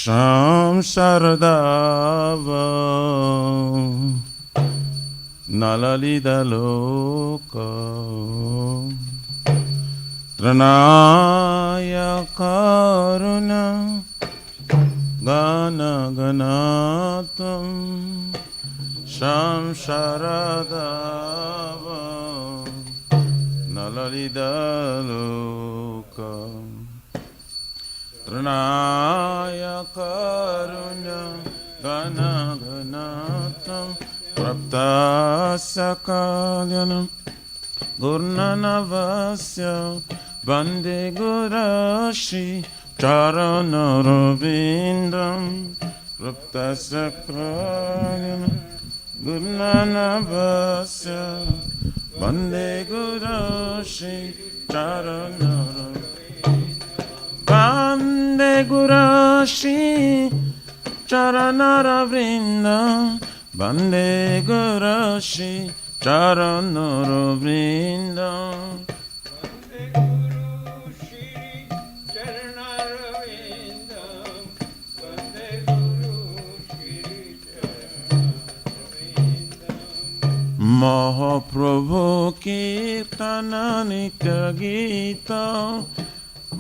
Sham Sharadava Nalalida Loka Tranaya Karuna Gana Ganatam Sham Sharadava Nalalida Loka Tranaya Karuna Gana Ganatam Praptasya Kalyanam Gurnanavasya Vande Gurashi Charanarvindam Praptasya Kalyanam Gurnanavasya Vande Gurashi Charanarvindam Vande Gurashi Charanarvindam Vande Gurashi Charanarvindam Vande Guru Shri Charanarvindam Vande Guru Shri Charanarvindam Mahaprabhu Kirtana Nitya Gita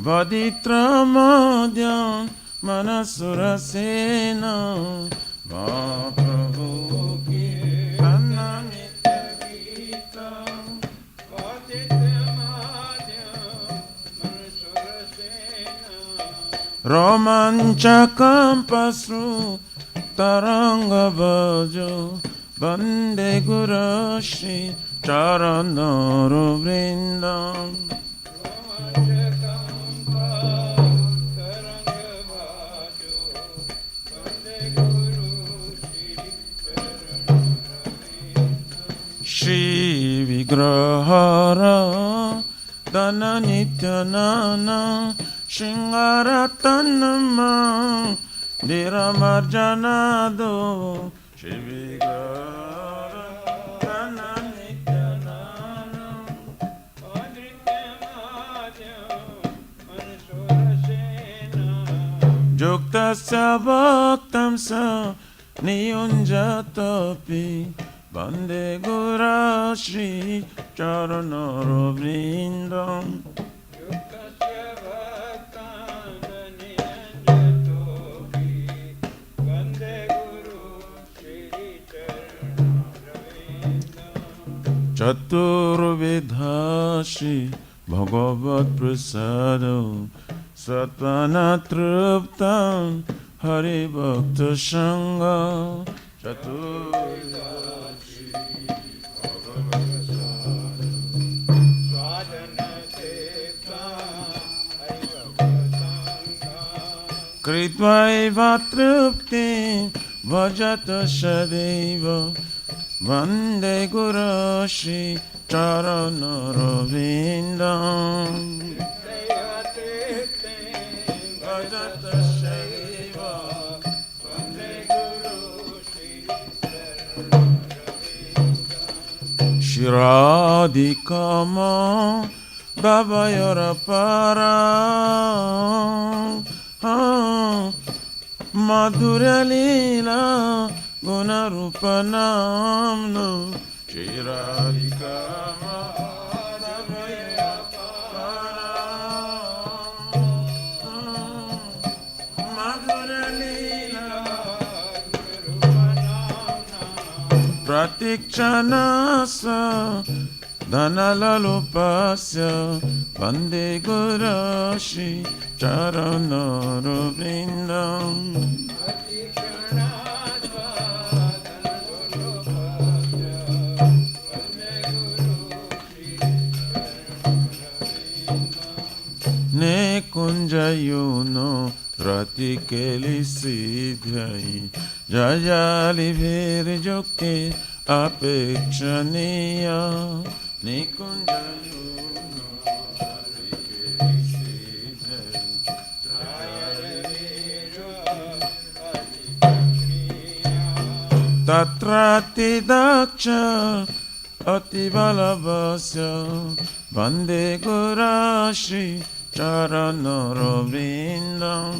Vaditra Madhyam Manasura Sena Mahaprabhu Kirtana Nitya Gita Vaditra Madhyam Manasura Sena Romanchakam Pasru Taranga Vajo Vande Guru Shri Charanarvindam Shri Vigrahara Dana Nityanana Shingaratanama Diramarjanado Shri Vigrahara Dana Nityanana Juktasya Bhaktamsa Niyunjatapi Vande Guru Shri Charanarvindam Yuktasya Bhaktana Niyanjatopi Vande Guru Shri Charanarvindam Chaturvidha Shri Bhagavad Prasadam Satvana Truptam Hari Bhakta Sangha Chaturvidha Kritvaiva trupti vajata shadeva Vande Guru Shri Charanarvindam Vajata shadeva Vande Guru Shri Charanarvindam Shiradikama Davayara Para Madhurya Leela Gunarupa Namno Shiradika Madhavaya Madhurya Leela Pratikchanasa Dhanalalupasya Vande Guru Shri Charanarvindam Ne kunjayuno ratikeli siddhai Jayali virjukti apekshaniya Ne kunjayuno ratikeli siddhai Tatrati daksha ativalavasya Vande Guru Shri Charanarvindam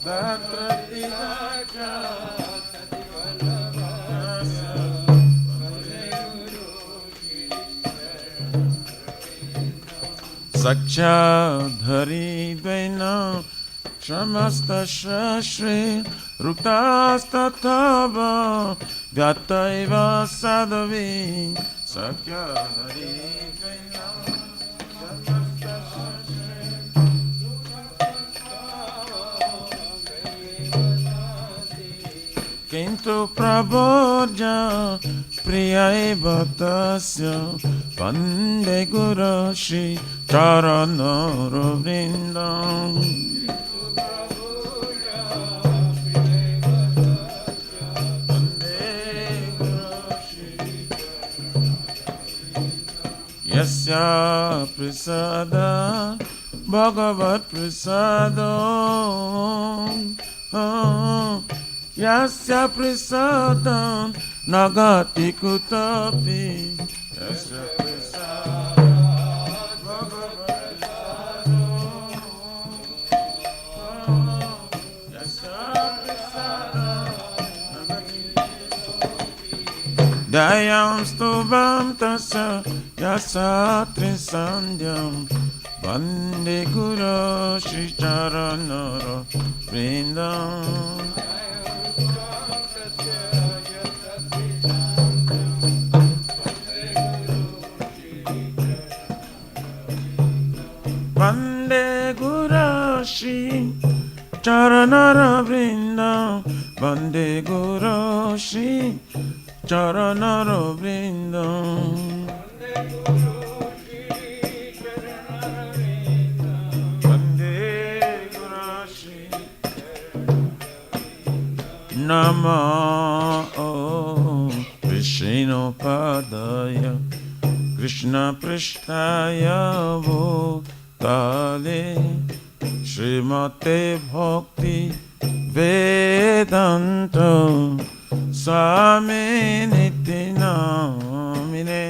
Datratidacha Sakshadhari Dvaina Shamasta Shashri Ruktastatava Vyataiva Sadhavi Sakshadhari Dvaina Shamasta Shashri Kintu Prabodja Priyaiva Tasya Vande Guru Shri Charanara Vrindam Yasya Prasada Bhagavat Prasada Yasya Prasada Nagati Kutapi Yasya Prasada Bhagavat Prasada Yasya Prasada Nagati Dayam Stubam Tasa Yasatri Sandhyam Vande Guru Shri Charanara Vrindam Vande Guru Shri Charanara Vrindam Vande Guru Shri Charanara Vrindam Nama Vishnu Padaya Krishna Prishtaya Bhutale Srimate Bhakti Vedanta Swami Niti Namine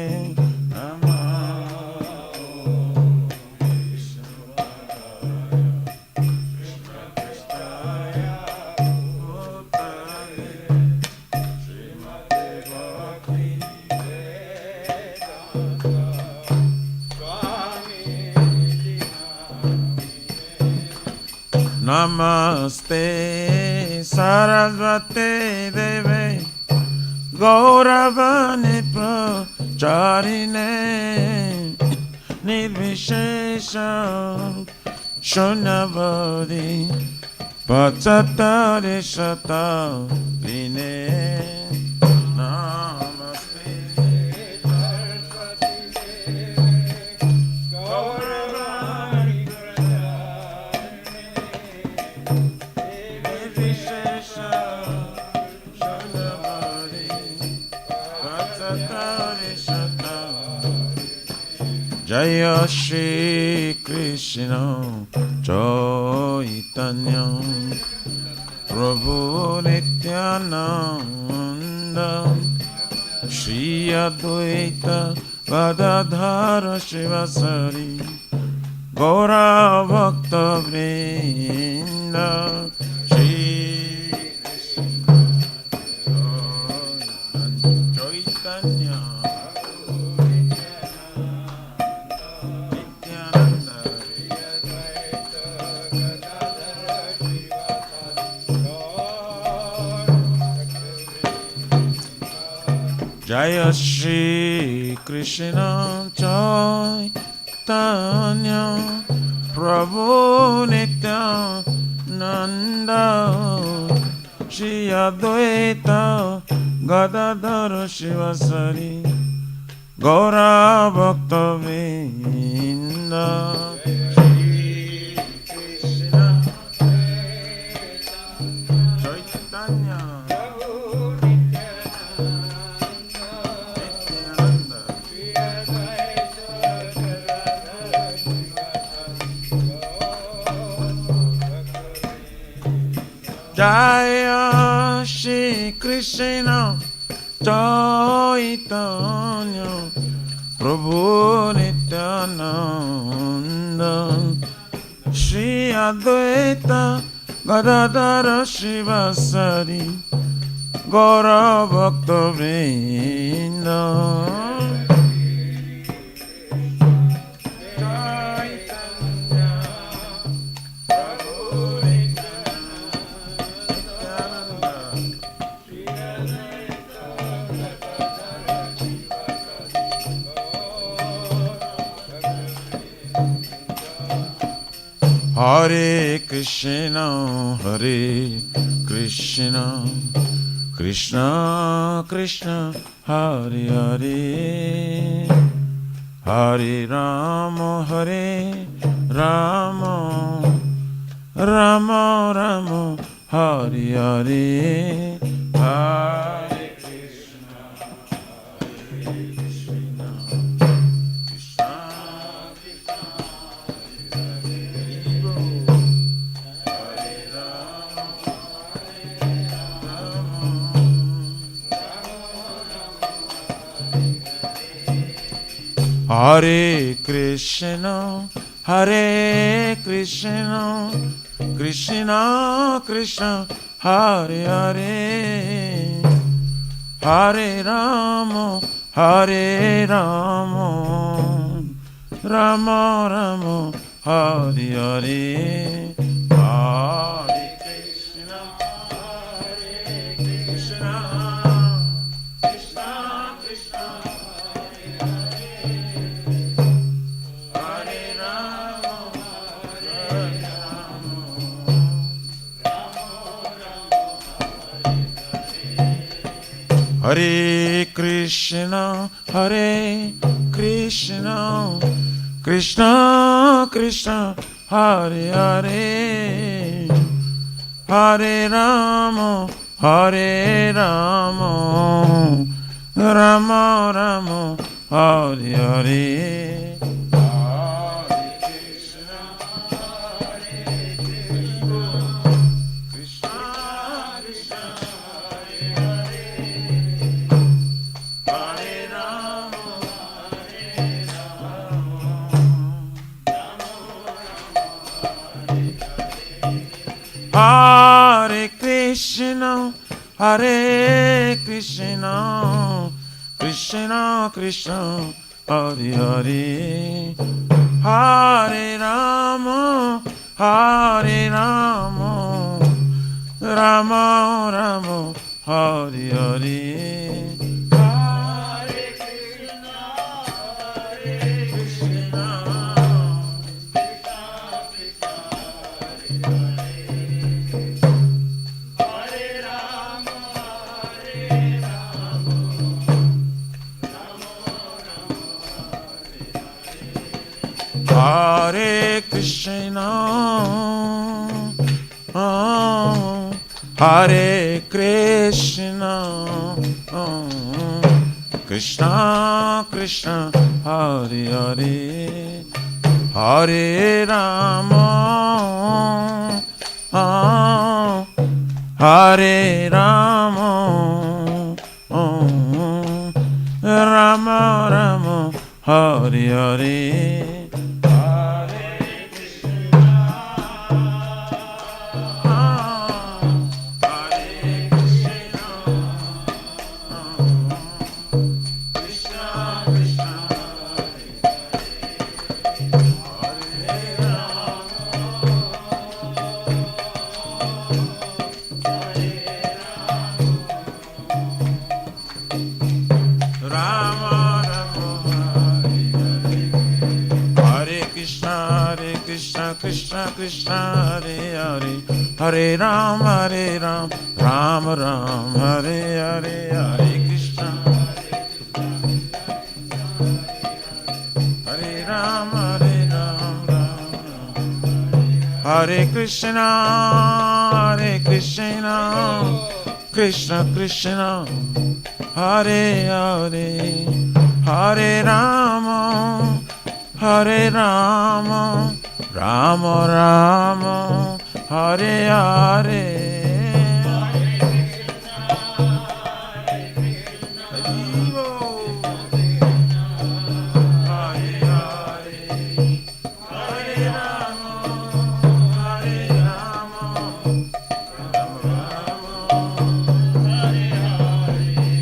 Namaste Sarasvate Deve Gauravani Pracharine Nirvishesha Shunavadi Pachatari Shatarine Namaste Gauravani Nirvishesha Shunavadi Pachatari Shatarine Jaya Shri Krishna Chaitanya Prabhu Nityananda Shri Advaita Gadadhara Shivasari Gaura Bhakta Vrinda Shri Chaitanya Jaya Shri Krishna Chaitanya Prabhu Nityananda Shri Advaita Gadadhara Shivasari Gaura Bhakta Vrinda Shri Krishna Chaitanya Jaya Shri Krishna Chaitanya Prabhu Nityananda Shri Advaita Gadadara Shivasari Gaura Bhakta Vrinda. Hare Krishna, Hare Krishna, Krishna Krishna, Hare Hare, Hare Rama, Hare Rama, Rama Rama, Hare Hare, Hare Krishna, Hare Krishna, Krishna Krishna, Hare Krishna, Hare Krishna, Krishna Krishna, Hare Hare, Hare Rama, Hare Rama, Rama Rama, Hare Hare, Hare Krishna, Hare Krishna, Krishna Krishna, Hare Krishna, Hare Krishna, Krishna Krishna, Hare Hare, Hare Rama, Hare Rama, Rama Rama, Hare Hare. Hare Krishna, Hare Krishna, Krishna Krishna, Hare Hare, Hare Rama, Hare Rama, Rama Rama, Hare Hare. Hare Krishna, Hare Krishna, Krishna Krishna, Hare Hare, Hare Rama, Hare Rama, Rama Rama, Hare Hare. Krishna Krishna Hare Hare, Hare Ram, Ram Ram, Hare Hare, Hare Krishna, Hare Ram, Ram Ram, Hare Krishna, Krishna Krishna, Hare Hare, Hare Rama, Hare Rama, Rama Rama, Hare Hare.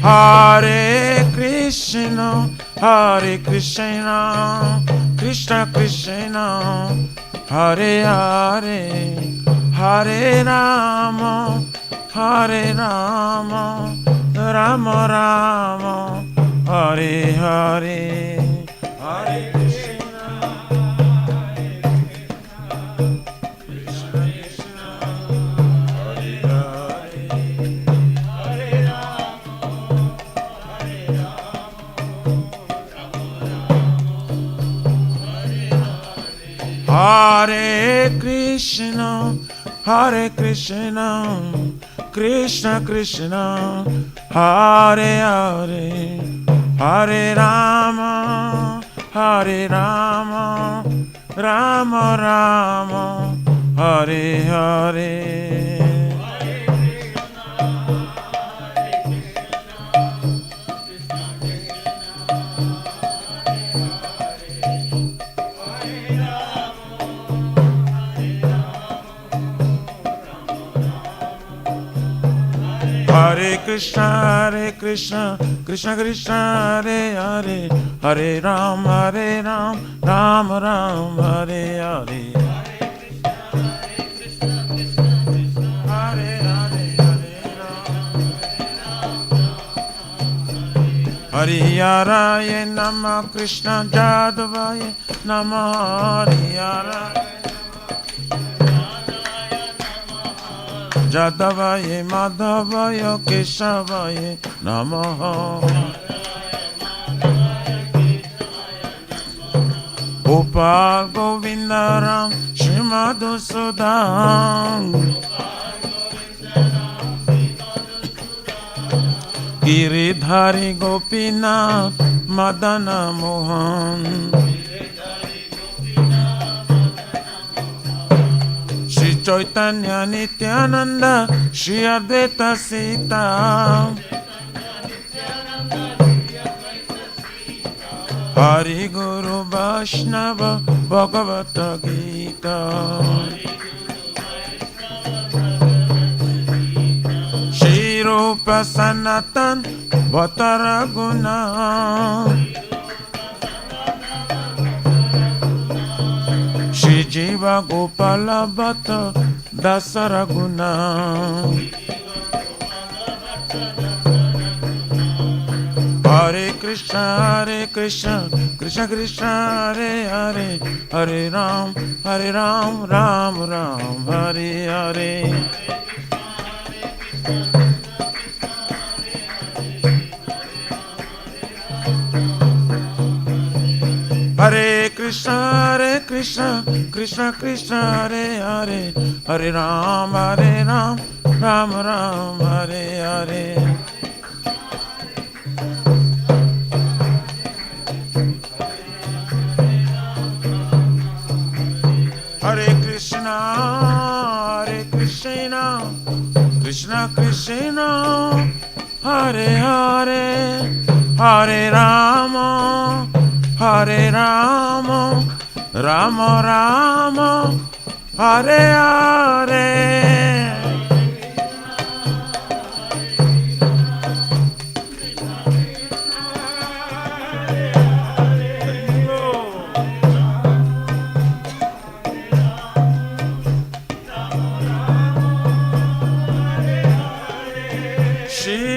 Hare Krishna, Hare Krishna, Krishna Krishna, Hare Hare, Hare Rama, Hare Rama, Rama Rama, Hare Hare, Hare Krishna, Hare Krishna, Krishna Krishna, Hare Hare, Hare Rama, Hare Rama, Hare Krishna, Hare Krishna, Krishna Krishna, Hare Hare, Hare Rama, Hare Rama, Rama Rama, Hare Hare. Hare Krishna, Krishna Krishna, Hare Hare, Hare Ram, Ram Ram, Hare Hare. Hare Hare, Hare Ram. Hare Nama Krishna Jadavaya Nama Hare Jadavaya Madhavaya Keshavaya Namaha Gopal Govindaram Shrimadu Sudam Giridhari Gopinath Madana Mohan Shri Chaitanya Nityananda Shri Advaita Sita Hari Guru Vaishnava Bhagavata Gita Shri Rupa Sanatan Vataraguna Shri Jiva Gopala Bhatta Dasaraguna Hare Krishna, Krishna Krishna, Hare Hare, Hare Ram, Ram Ram, Hare Hare. Hare Krishna, Krishna Krishna, Hare Hare, Hare Ram, Ram Ram, Hare Hare. Hare Krishna, Krishna Krishna, Hare Hare, Hare Rama, Hare Rama, Rama Rama, Hare Hare.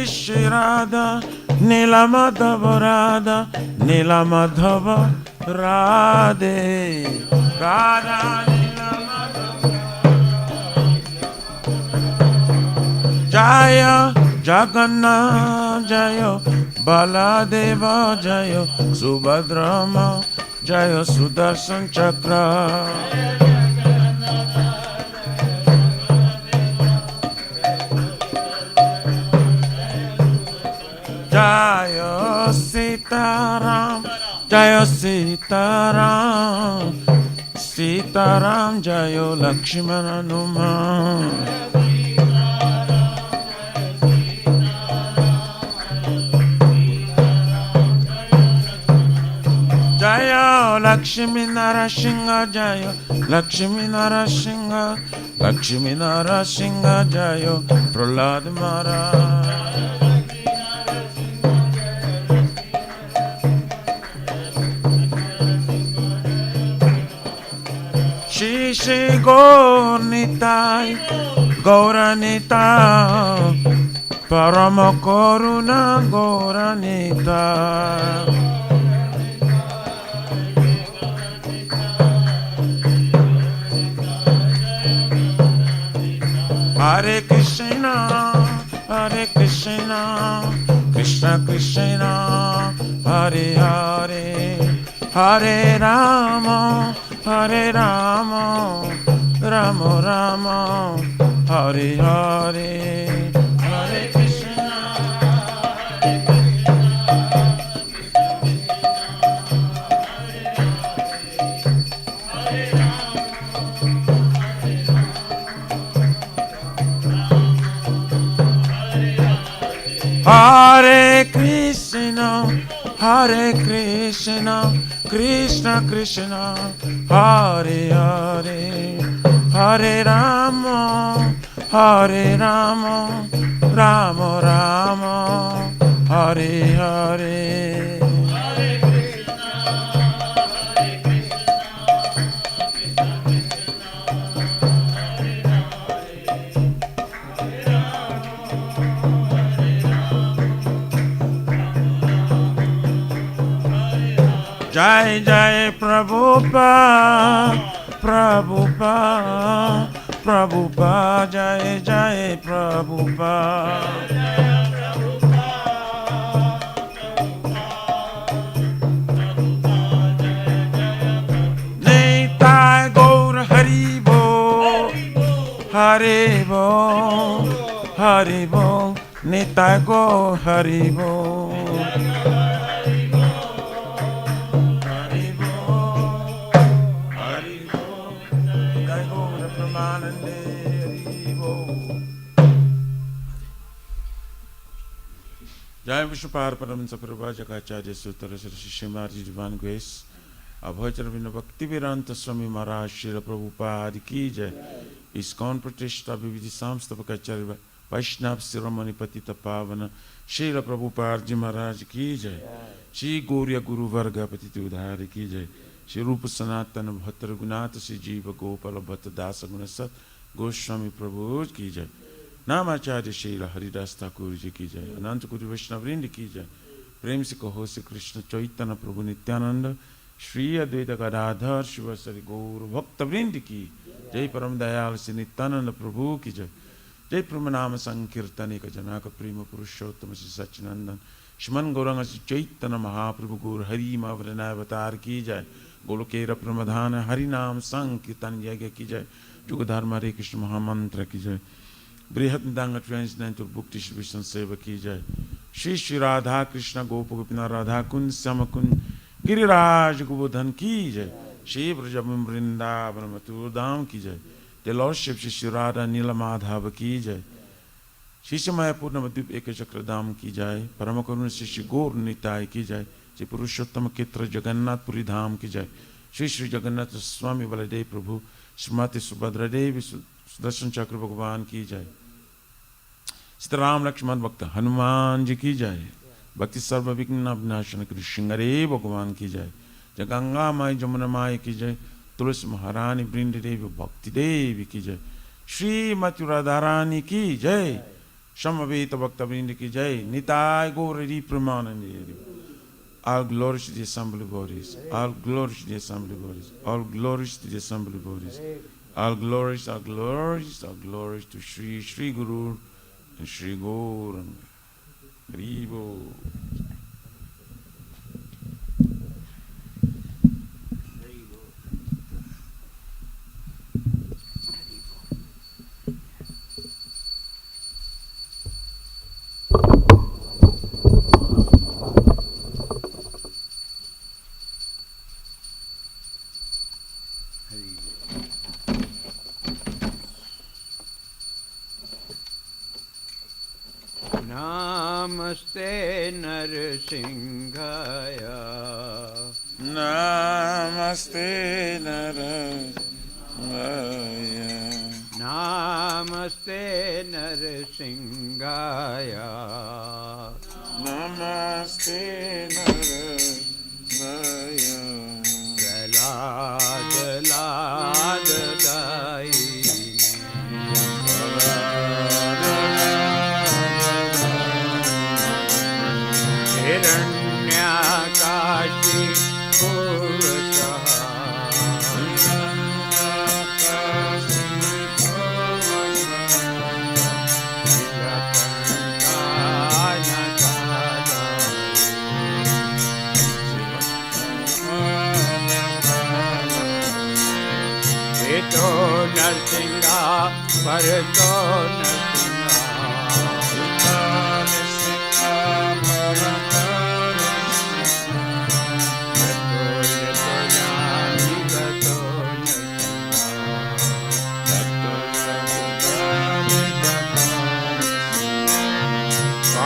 Shri Radha, Nila Madhava Radha, Nila Madhava Radhe, Radha Nila Madhava Jaya Jagannath Jaya Baladeva Jaya Subhadrama Jaya Sudarshan Chakra Jaya Sitaram, Jaya Sitaram, Sitaram, Jaya Lakshmana Hanuman. Jaya Lakshmi Narasingha, Jaya Lakshmi Narasingha, Lakshmi Narasingha, Jaya Prahlad Maharaj. Shri Gaur Nitai, Gaura Nitai, Parama Karuna Gaura Nitai. Hare Krishna, Krishna Krishna, Hare Hare, Hare Rama, Rama Rama, Hare Hare, Hare Krishna, Hare Krishna, Krishna Krishna, Hare Hare, Hare Rama, Rama Rama, Hare Hare. Jai Jai Prabhupada, Prabhupada, Prabhupada, Jai Jai Prabhupada. Nitai Gaur Haribo, Haribo, Haribo, Nitai Gaur Haribo. Jai Vishnu Paraparam Saprabha Jakacharya Sutra Shri Mati Divine Grace Abhajravina Bhakti Vedanta Swami Maharaj Srila Prabhupada Ki Jai ISKCON Pratishta Vividi Samstapakacharya Vaishnav Siramani Patita Pavana Srila Prabhupada Ji Maharaj Ki Jai Shri Gauriya Guru Varga Patiti Udhari Ki Jai Shri Rupa Sanatana Bhattar Gunata Shri Jiva Gopala Bhatta Dasa Gunasat Goswami Prabhu Ki Jai नामाचार्य Srila Haridas Thakur ji की जय अनंत कोटि वैष्णववृंद की जय प्रेम से कहो श्री कृष्ण चैतन्य प्रभु नित्यानंद श्री अद्वैत गदाधर शिव श्री गौर भक्तवृंद की जय परम दयाल श्री नित्यानंद प्रभु की जय जय प्रेम नाम संकीर्तन एक जनक प्रेम पुरुषोत्तम श्री सच्चिनंदन श्रीमन गौरंग श्री चैतन्य महाप्रभु गौर हरि अवतार की जय गोलोकेर प्रमधान हरि नाम संकीर्तन यज्ञ की जय जुग धर्म हरे कृष्ण महामंत्र की जय बृहद निदांग ट्रांसलेंट बुक डिस्ट्रीब्यूशन सेवा की जय श्री श्री राधा कृष्ण गोप गोपीनाथ राधा कुंज श्याम कुंज गिरिराज गोवर्धन की जय श्री ब्रजम वृंदावन मथुरा धाम की जय द लॉर्डशिप श्री श्री राधा नील माधव की जय श्री श्री मायापुर नवद्वीप एक चक्र धाम की जय परम करुण श्री श्री गौर निताय की जय श्री पुरुषोत्तम क्षेत्र जगन्नाथपुरी धाम की जय श्री श्री जगन्नाथ स्वामी बलदेव प्रभु श्रीमती सुभद्रा देवी सुदर्शन चक्र भगवान की जय सीताराम लक्ष्मण भक्त हनुमान जी की जय भक्ति सर्व विघ्न विनाशन कृष्ण भगवान की जय जय गंगा माई जमुना माई की जय तुलसी महारानी वृंद देवी भक्ति देवी की जय श्रीमती राधा रानी की जय समवेत भक्त वृंद की जय निताय गौर Premanand All glories to the assembly bodies. All glories to the assembly bodies. All glories to the assembly bodies. All glories, all glories, all glories to Shri Shri Guru and Shri Gauranga. Haribo. Namaste Narasimhaya. Namaste Narayana. Namaste Narasimhaya. Namaste Narayana. Jalad Lad तो नरसिंगा परतो नरसिंगा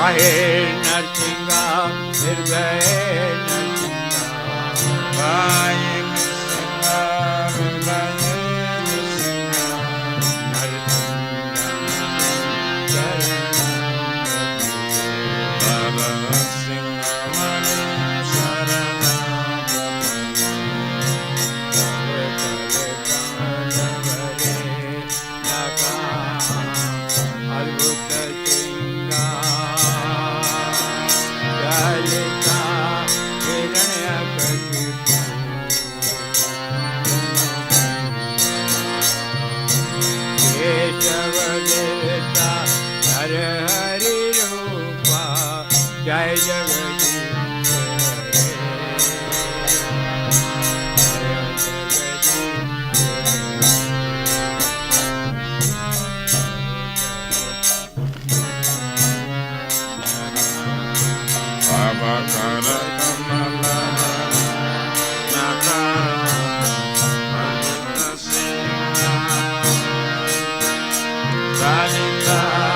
आए नरसिंगा फिर गए नरसिंगा आए नरसिंगा फिर गए नरसिंगा नरसिंगा मणि जय Jagdish Baba Kara Kamala Naka Malita Singha Dalita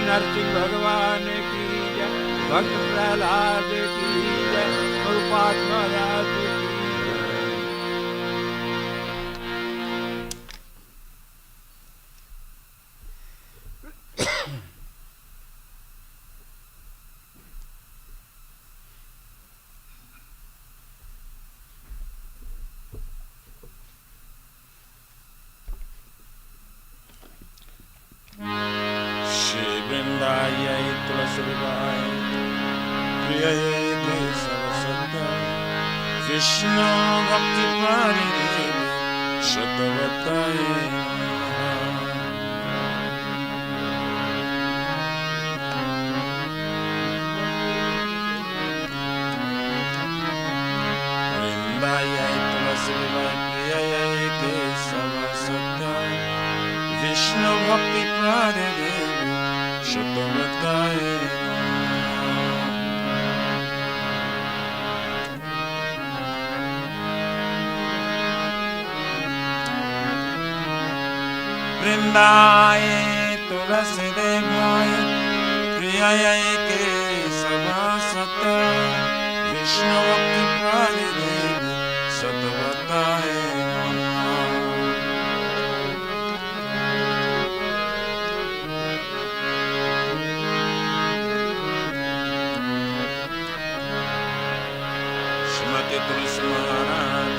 Narasimha भगवान की जय भक्त प्रहलाद की जय प्रभुपाद महाराज की Vishnu Bhakti Pari Shatavataye Vrindayay Tulasivay Priyayay Kesava Satya Vishnu Bhakti Pari Shatavataye Vrindaye Tulasi Devaye Priyayay Kesava Satya Vishnu Bhakti Pari Satavataye Shrimati Tulsi Maharaj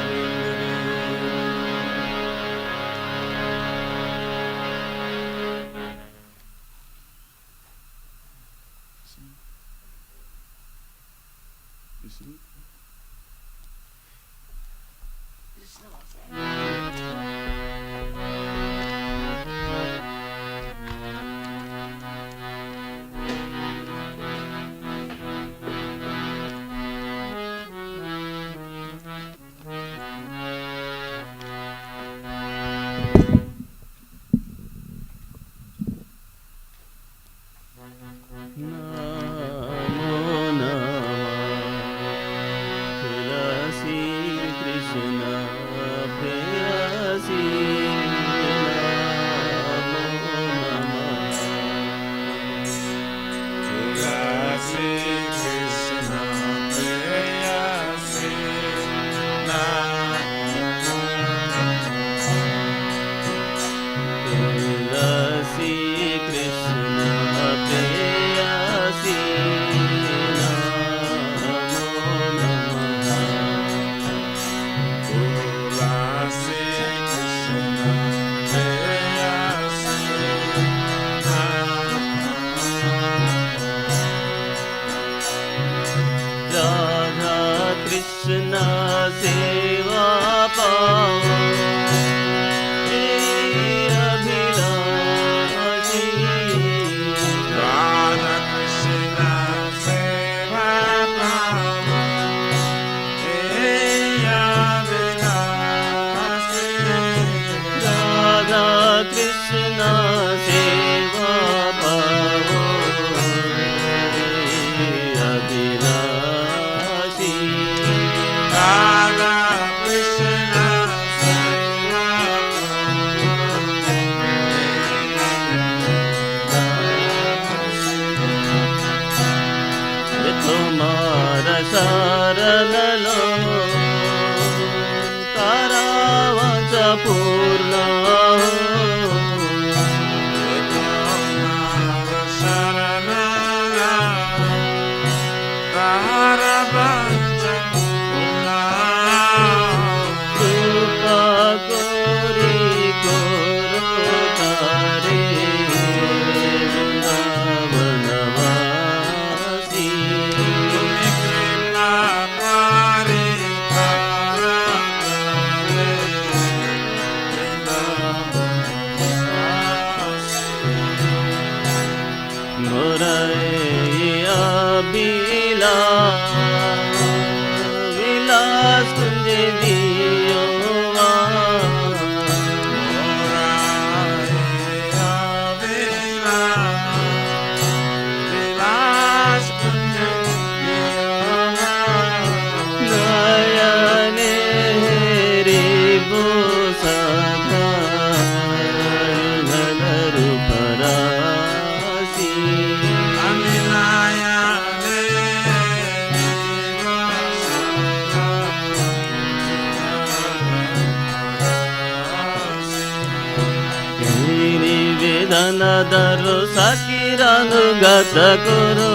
ಧನದರು ಸಕಿರನುಗತ ಗುರು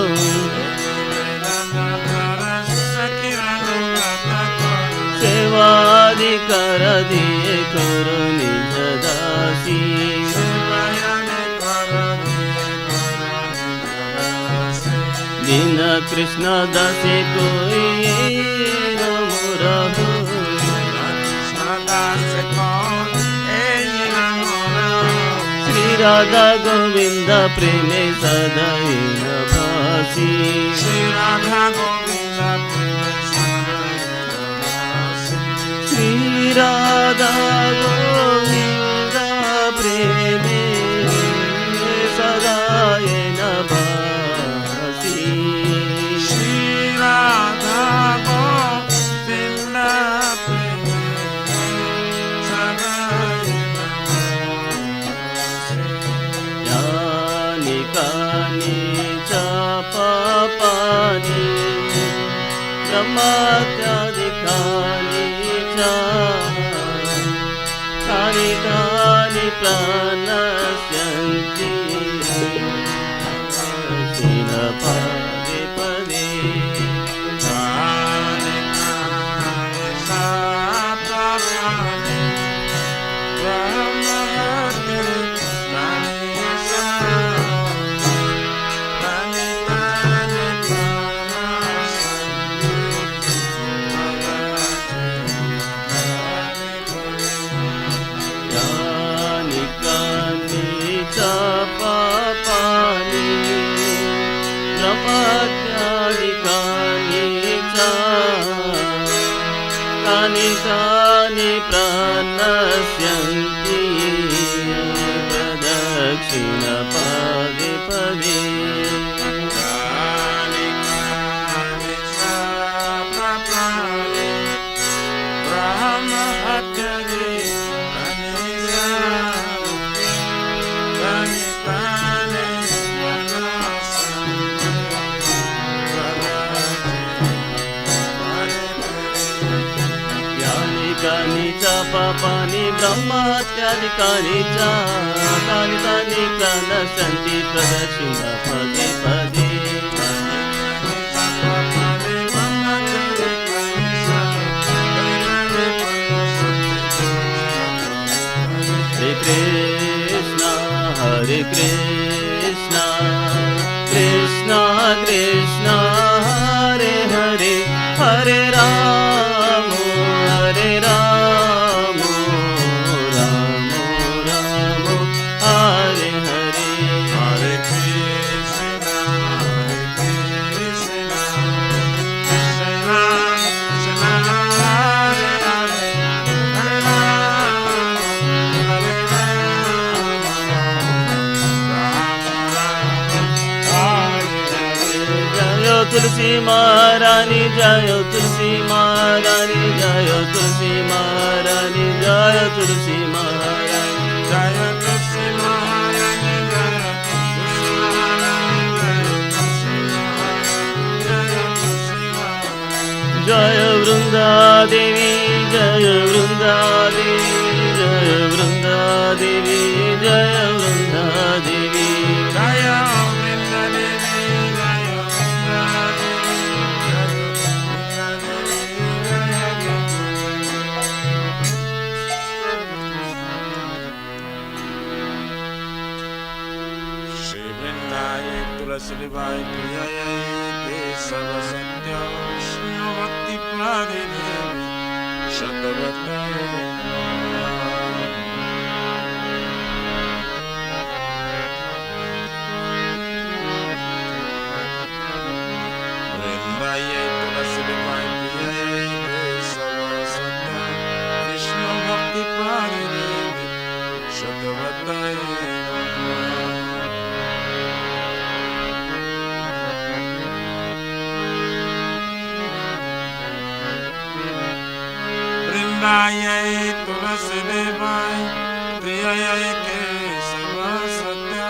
ಸೇವಾಧಿಕಾರ ದಿಯೆ ಕರು ನಿಜ ದಾಸಿ ದೀನ ಕೃಷ್ಣ ದಾಸಿ ಕೋಯಿ ನಮುರಹು राधा गोविंद प्रेमे सदैव भासी श्री राधा गोविंद प्रेमे सदैव भासी श्री राधा गोविंद प्रेमे सदैव भासी श्री राधा गोविंद प्रेमे कानी चा पापानी ब्रह्मात्यादिकानी चा कानी कानी प्राणस्यन्ति शीलपादे पदे कानी कानी सा पापानी तानि तानि प्रणश्यन्ति प्रदक्षिण पदे पदे पापानि ब्रह्महत्यादिकानि च तानि तानि प्रणश्यन्ति प्रदक्षिण पदे पदे Hare Krishna Krishna Krishna Hare Hare Hare Rama Hare Rama Rama Rama Hare Hare Hare Krishna Krishna Krishna Krishna Hare Hare Hare Rama Hare Tulsi Maharani Jayo Tulsi Maharani Jayo Tulsi Maharani Jayo Tulsi Maharani Jayo Tulsi Maharani Jayo Vrunda Devi Jayo Vrunda Devi Jayo Vrunda Devi Jayo Vrunda Devi Jayo Srivai Priyaya Kesava Satya Vishnu Bhakti Prade Devi Shatavata Vrindaya Srivai Priyaya Kesava Satya Vishnu Bhakti Prade Devi Shatavata Vrindayai Tulasi Devai Priyayai Kesava Satya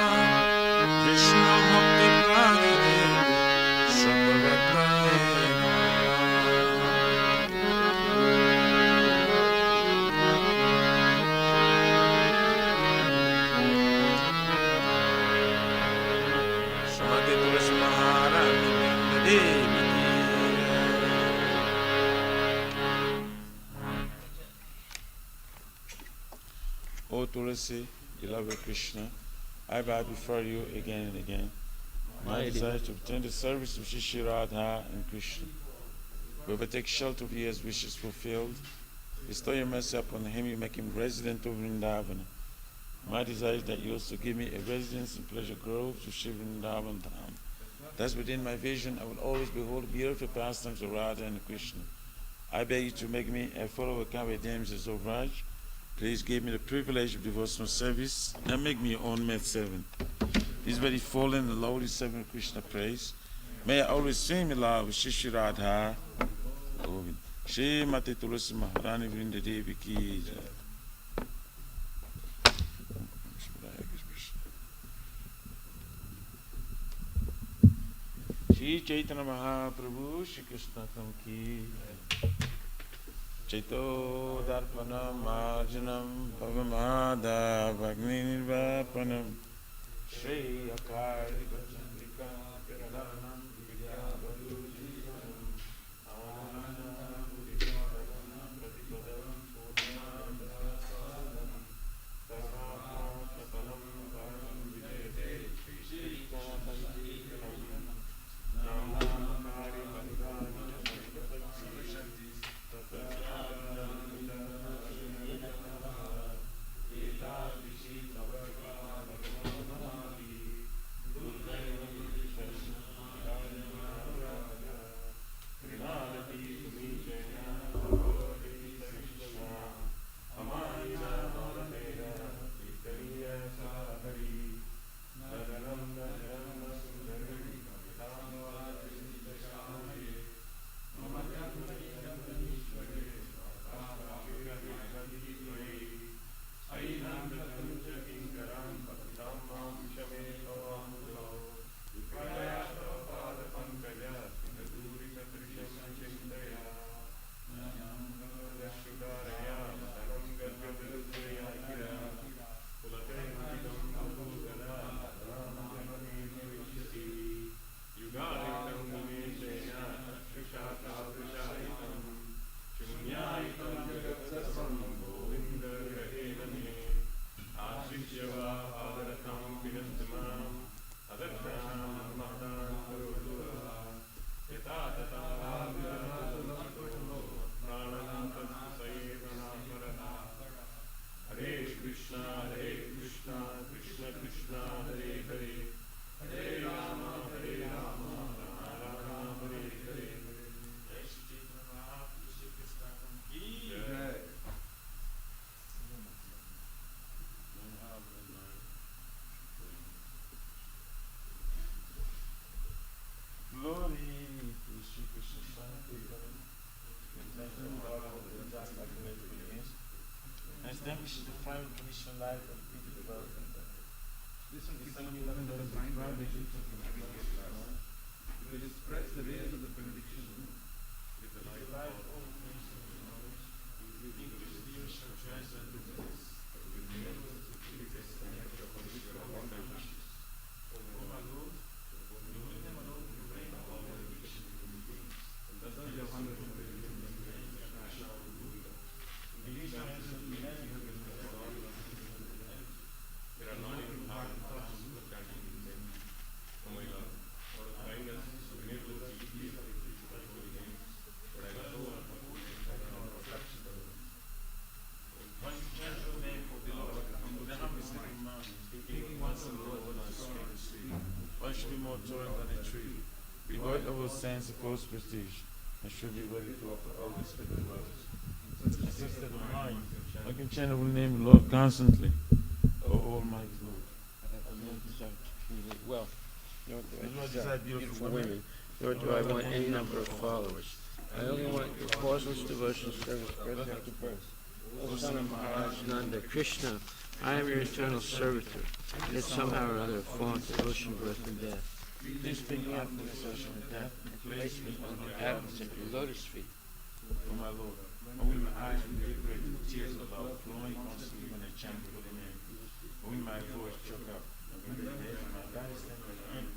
Vishnu Bhakti Prade Devi Shatavatai Srimati Tulasi Maharani Devi O Tulasi, beloved Krishna, I bow before you again and again. My desire to obtain the service of Shri Radha and Krishna. Whoever takes shelter of you has wishes fulfilled. Bestow your mercy upon him, you make him resident of Vrindavana. My desire is that you also give me a residence in pleasure groves of Shri Vrindavan Dham. Thus within my vision I will always behold beautiful pastimes of Radha and Krishna. I beg you to make me a follower of Kavya Damsels of Raj. Please give me the privilege of devotional service and make me your own maid servant. These very fallen and lowly servant of Krishna praise. May I always sing in love with Shri Radha Govind. Shri Mati Tulasi Maharani Vrinda Devi Ki Jai. Shri Chaitanya Mahaprabhu Shri Krishna Tam Ki Chaito Darpanam Marjanam Bhavamada Bhagni Nirvapanam Shri Akari Bachandrika Piradanam Vidya Badujijam Ananam Vidyadanam Pratipadam Purnam Dasadam Tasam Tapanam Param Vijayate Shri Katanti Kalam Namakari Bandhani Shakti Tata commission, the final commission life of people development. This one keeps on loving those private because it spreads the layers of the benediction. With the life of all nations, we think this leadership transcends business. We never this connection of political organizations. Oh my Lord, you will never know the reign of all the nations and beings. That's not your wonderful reign. In these times of humanity, there are not even hard thoughts of judging them. Oh my God. Once you change your name for the Lord, then I'm listening to mine. Thinking once of the Lord on the street. One should be more tolerant than a tree. Devoid of all sense of false prestige, and should be ready to offer all this to the world. Such a sister of mine, I can chant the name of the Lord constantly. Oh, Almighty Lord. Well, nor do I desire beautiful women, nor do I want any number of followers. I only want your causeless devotion, service, birth after birth. O son of Maharaj Nanda, Krishna, I am your eternal servitor, yet somehow or other have fallen to the ocean of birth and death. Please pick me up from this ocean of death and place me on the atoms of your lotus feet. O my Lord, I will my eyes be decorated with tears of love flowing constantly when I chant your holy name. Will my voice choke up, and when the days of my life stand by the end,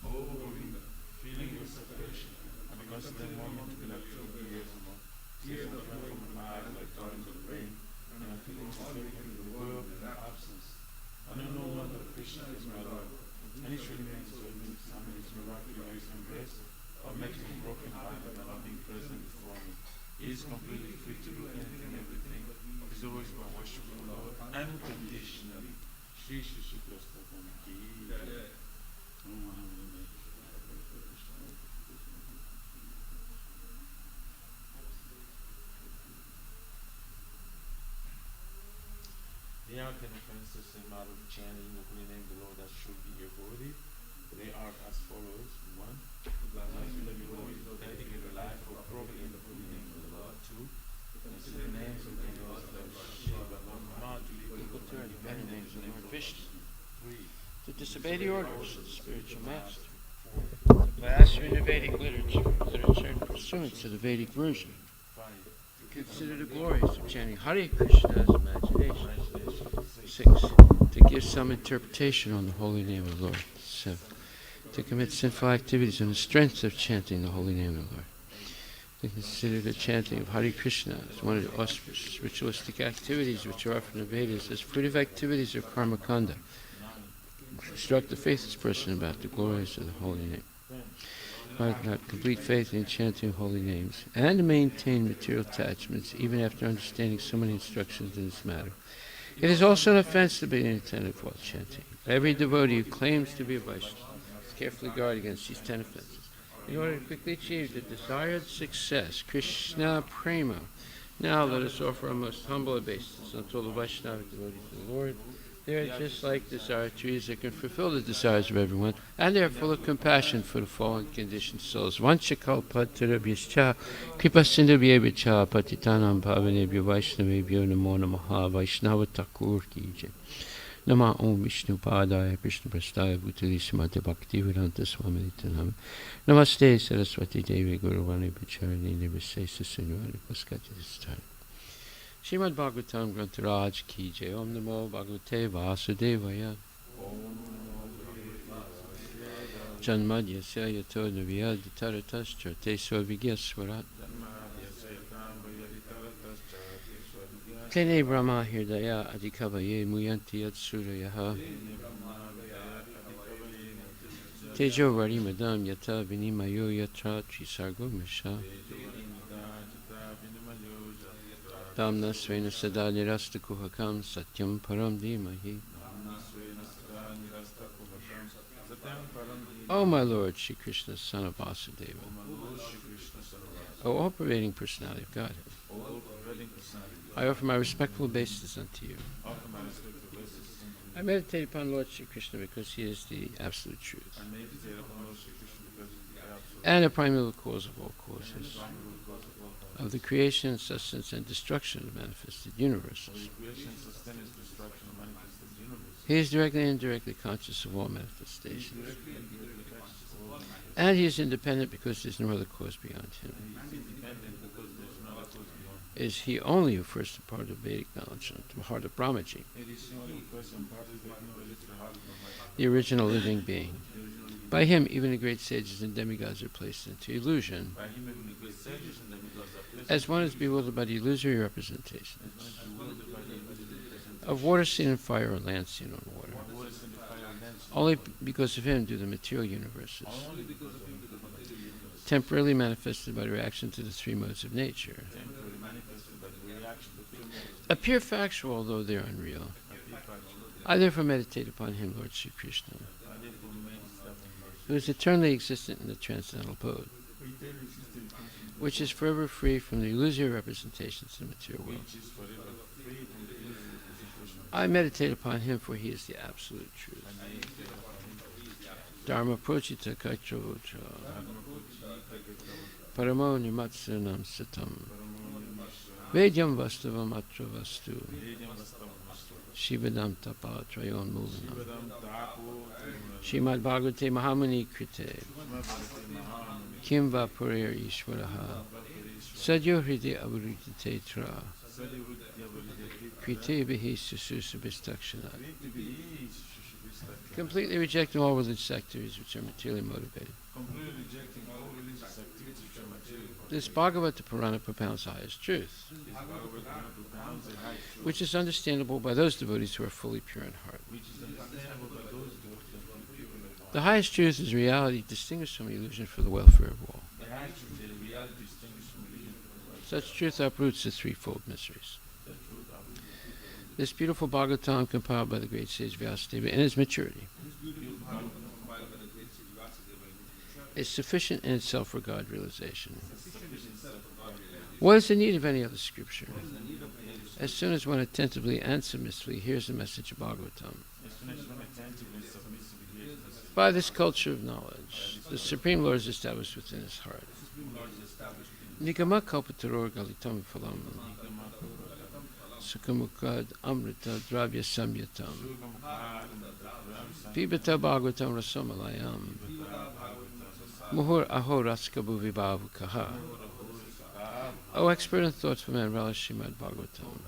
oh, Govinda, feeling your separation, and because of that moment will have 2 years or more, tears will run from my eyes like torrents of rain, and I feel myself in the world in absence. I know no one but Krishna is my Lord, and he should remain so in his miraculous embrace, or makes me broken hearted by not being present before me. He is completely free to do anything, everything. He is always my worshipful Lord, unconditionally. Shri Shri Shri Krishna Ki. They are ten offenses in matter of chanting the holy name of the Lord that should be your body. They are as follows. 1. Dedicate your life for propagating the holy name of the Lord. 2. Consider the names of the Lord Shiva, Lord Mama, to be equal to and many names of the Lord Vishnu. 3. To disobey the orders of the spiritual master. To pass in the Vedic literature in pursuance of the Vedic version. 5. Consider the glories of chanting Hare Krishna as imagination. 6. To give some interpretation on the holy name of the Lord. 7. To commit sinful activities on the strength of chanting the holy name of the Lord. To consider the chanting of Hare Krishna as one of the auspicious ritualistic activities which are offered in the Vedas as fruitive activities of karma kanda. Instruct the faithless person about the glories of the holy name. Not complete faith in chanting holy names, and to maintain material attachments even after understanding so many instructions in this matter. It is also an offense to be inattentive while chanting. Every devotee who claims to be a Vaishnava must carefully guard against these 10 offenses in order to quickly achieve the desired success. Krishna Prema. Now let us offer our most humble obeisances unto the Vaishnava devotees of the Lord. They are just like desire trees that can fulfill the desires of everyone, and they are full of compassion for the fallen conditioned souls. Vanchakalpatarabhyascha kripasindhabhyevacha patitanam bhavanebhyo vaishnavebhyo namo namaha Vaishnava Thakur ki jai. Nama Om Vishnu Padaya Krishna Prastaya Bhutali Srimati Bhaktivedanta Swami Nitanam. Namaste Saraswati Devi Guruvani Bacharani Nivasesa Sunyavani Paskati Distani. Srimad Bhagavatam Grantaraj Ki Jai. Om Namo Bhagavate Vasudevaya. Janmadya Sayato Navya Ditaratascha Te Svavigya Swarat. Tene Brahma Hirdaya Adikavaye Muyanti Yatsurayaha. Tejo Vari Madam Yata Vinimayo Yatra Trisargo Misha. Damna Svena Sada Nirasta Kuhakam Satyam Param Dhimahi. O my Lord, Shri Krishna, son of Vasudeva. O all-pervading personality of Godhead. I offer my respectful obeisances unto you. I meditate upon Lord Shri Krishna because he is the absolute truth and the primeval cause of all causes. of the creation, sustenance, and destruction of manifested universes. He is directly and indirectly conscious of all manifestations. And he is independent because there is no other cause beyond him. It is he only who first imparted Vedic knowledge to the heart of Brahmaji, the original living being. By him, even the great sages and demigods are placed into illusion, as one is bewildered by the illusory representations of water seen in fire or land seen on water. Only because of him do the material universes, temporarily manifested by the reaction to the three modes of nature, appear factual although they are unreal. I therefore meditate upon him, Lord Sri Krishna, who is eternally existent in the transcendental abode, which is forever free from the illusory representations of the material world. I meditate upon him, for he is the absolute truth. Dharma prochita kaitravocha paramo nimatsanam satam vedyam vastavam atra vastu shivadam tapa trayon mulanam Srimad Bhagavate Mahamuni Krite Kim va purir Ishvaraha Sadyo Hridi Avarite Tra Krite Vihi Sususa Bistakshana. Completely rejecting all religious activities which are materially motivated. This Bhagavata Purana propounds the highest truth, which is understandable by those devotees who are fully pure in heart. The highest truth is reality distinguished from illusion for the welfare of all. Such truth uproots the threefold mysteries. This beautiful Bhagavatam, compiled by the great sage Vyasadeva in its maturity, is sufficient in its self-regard realization. What is the need of any other scripture? As soon as one attentively and submissively hears the message of Bhagavatam, by this culture of knowledge, the Supreme Lord is established within his heart. Nigama kalpataror galitam phalam Sukamukad Amrita Dravya Samyatam Pibata Bhagavatam Rasamalayam Muhur Ahoraskabu Vibhavukaha. O expert in thoughtful man, relish Srimad Bhagavatam,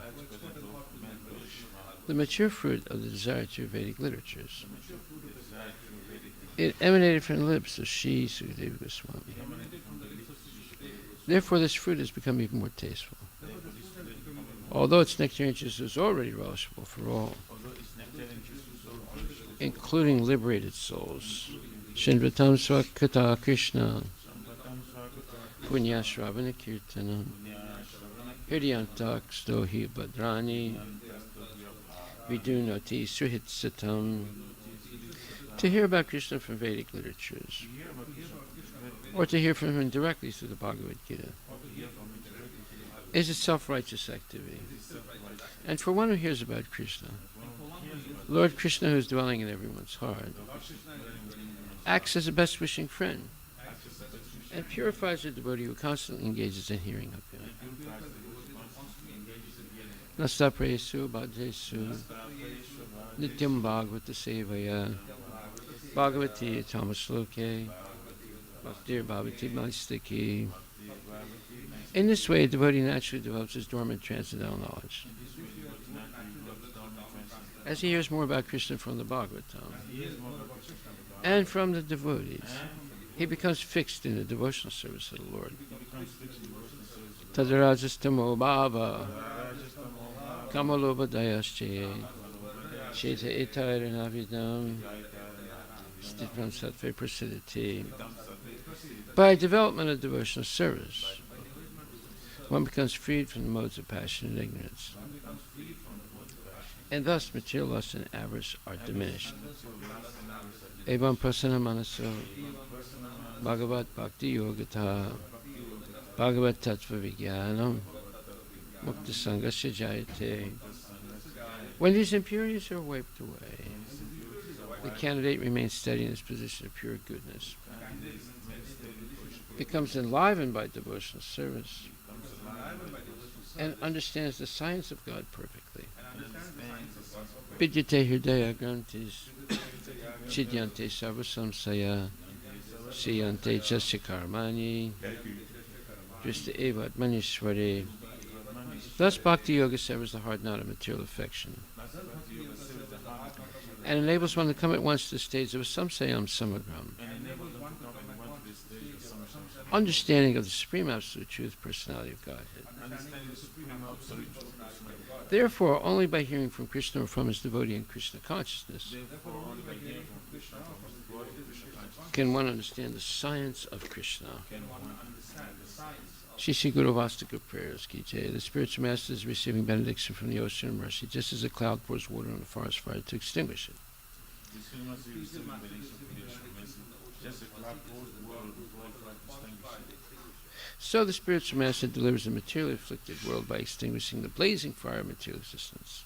the mature fruit of the desire to Vedic literatures. It emanated from the lips of Shri Sukadeva Goswami. Therefore, this fruit has become even more tasteful. Although its nectarian juice is already relishable for all, including liberated souls. Shinvatam Swakata Krishna Punya Shravana Kirtanam Hridyantak Stohi Badrani Vidunati Suhit Satam. To hear about Krishna from Vedic literatures, or to hear from him directly through the Bhagavad Gita, is a self-righteous activity. And for one who hears about Krishna, Lord Krishna, who is dwelling in everyone's heart, acts as a best-wishing friend and purifies the devotee who constantly engages in hearing of him. Nastapresu bhajesu nityam bhagavata sevaya bhagavati tamasloke bhaktir bhavati maistaki. In this way, a devotee naturally develops his dormant transcendental knowledge. As he hears more about Krishna from the Bhagavatam and from the devotees, he becomes fixed in the devotional service of the Lord. Tadarajastamo bhava kamaloba dayasche sheta etairanavidam stitvam sattve prasidati. By development of devotional service, one becomes freed from the modes of passion and ignorance, and thus material lust and avarice are diminished. Evam prasana manaso bhagavat bhakti yogata bhagavat tattva vijnanam mukta sangasya jayate. When these impurities are wiped away, the candidate remains steady in his position of pure goodness, becomes enlivened by devotional service, and understands the science of God perfectly. Vidyate hridaya grantis chidyante sarvasamsaya siyante jasya karmani drista eva atmanishware. Thus Bhakti Yoga severs the hard knot of material affection and enables one to come at once to the stage of samsayam samagram, understanding of the Supreme Absolute Truth, Personality of Godhead. Therefore, only by hearing from Krishna or from his devotee in Krishna consciousness can one understand the science of Krishna. Shri Guru Vastika prayers, Ki Jai. The spiritual master is receiving benediction from the ocean of mercy, just as a cloud pours water on a forest fire to extinguish it. So the spiritual master delivers the materially afflicted world by extinguishing the blazing fire of material existence.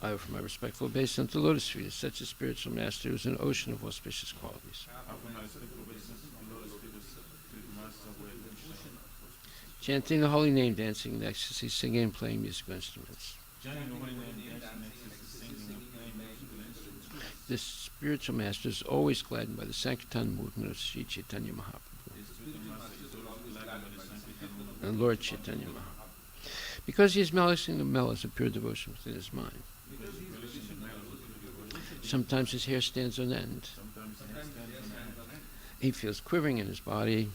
I offer my respectful obeisance to the lotus feet of such a spiritual master who is an ocean of auspicious qualities. Chanting the holy name, dancing in ecstasy, singing and playing musical instruments. This spiritual master is always gladdened by the Sankirtan movement of Sri Chaitanya Mahaprabhu and Lord Chaitanya Mahaprabhu, because he is melishing the mellows of pure devotion within his mind. Sometimes his hair stands on end. He feels quivering in his body,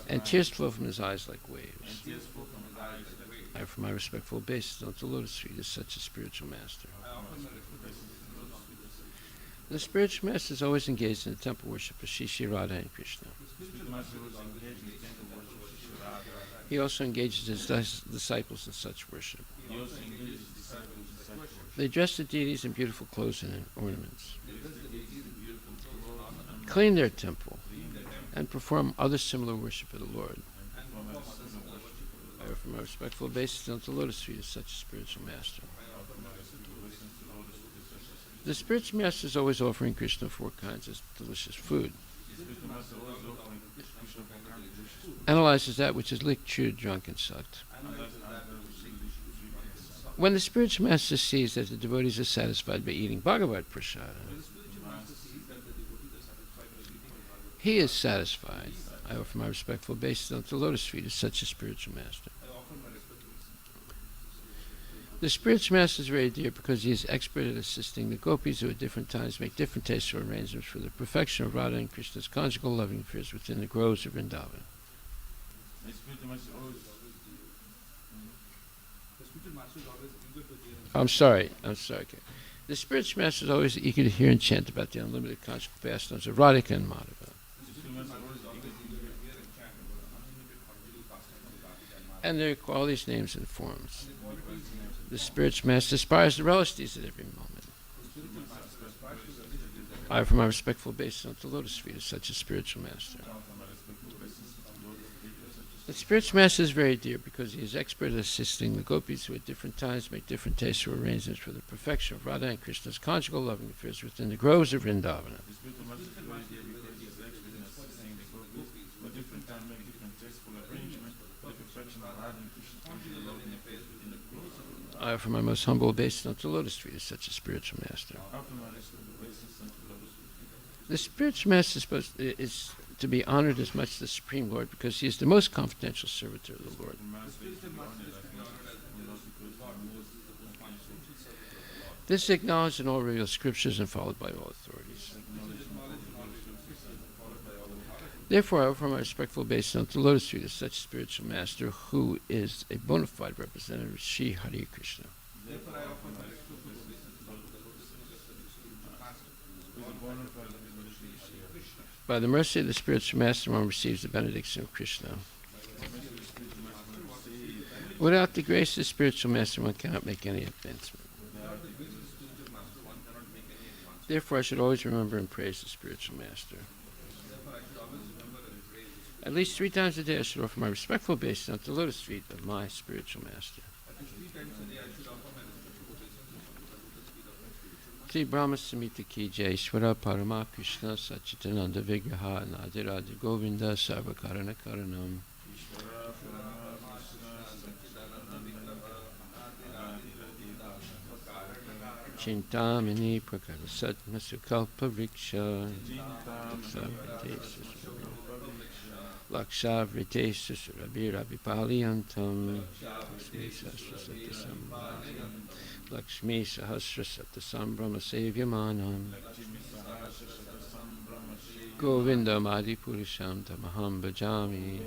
and tears flow from his eyes like waves. I offer my respectful obeisance unto the lotus feet of such a spiritual master. The spiritual master is always engaged in the temple worship of Shri Radha and Krishna. He also engages his disciples in such worship. They dress the deities in beautiful clothes and ornaments, clean their temple, and perform other similar worship of the Lord. I offer my respectful obeisance unto the lotus feet of such a spiritual master. The spiritual master is always offering Krishna 4 kinds of delicious food. Analyzes that which is licked, chewed, drunk, and sucked. When the spiritual master sees that the devotees are satisfied by eating Bhagavad Prasada, he is satisfied. I offer my respectful obeisance unto the lotus feet of such a spiritual master. The spiritual master is very dear because he is expert at assisting the gopis who at different times make different tastes or arrangements for the perfection of Radha and Krishna's conjugal loving affairs within the groves of Vrindavan. I'm sorry. Okay. The spiritual master is always eager to hear and chant about the unlimited conjugal pastimes of Radhika and Madhava. And their qualities, names, and forms. The spiritual master aspires to relish these at every moment. I offer my respectful obeisance unto the lotus feet of such a spiritual master. The spiritual master is very dear because he is expert at assisting the gopis who at different times make different tastes or arrangements for the perfection of Radha and Krishna's conjugal loving affairs within the groves of Vrindavana. I offer my most humble obeisance unto the lotus feet of such a spiritual master. The spiritual master is to be honored as much as the Supreme Lord because he is the most confidential servitor of the Lord. This is acknowledged in all real scriptures and followed by all authorities. Therefore, I offer my respectful obeisance unto the lotus feet of such a spiritual master who is a bona fide representative of Sri Hare Krishna. By the mercy of the spiritual master, one receives the benediction of Krishna. Without the grace of the spiritual master, one cannot make any advancement. Therefore, I should always remember and praise the spiritual master. At least 3 times a day, I should offer my respectful obeisance unto the lotus feet of my spiritual master. Sri Brahma Samhita ki jai, Ishvara Parama Krishna Sachitananda Vigraha Nadiradi Govinda Sarvakarana Karanam. Chintamani Prakara Satma Sukalpa Vriksha Lakshavrite Susurabi Rabipaliantam Lakshmi Sahasra Satasambrahma Sevyamanam Govinda Madi Purisham Tamaham Bhajami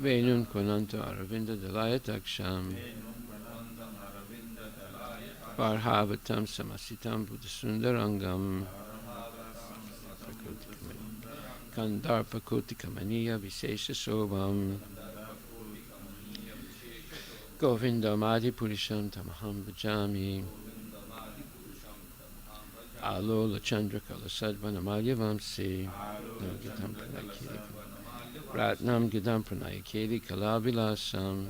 Venun Konanta Aravinda Dalayataksham Parhavatam Samasitam Buddhasundarangam Kandarpa Kotikamaniya Visesha Sobham Govinda Madi Purisham Tamaham Bhajami Alola Chandra Kala Sadvana Malyavamsi Ratnam Gidam Pranayakeli Kalavilasam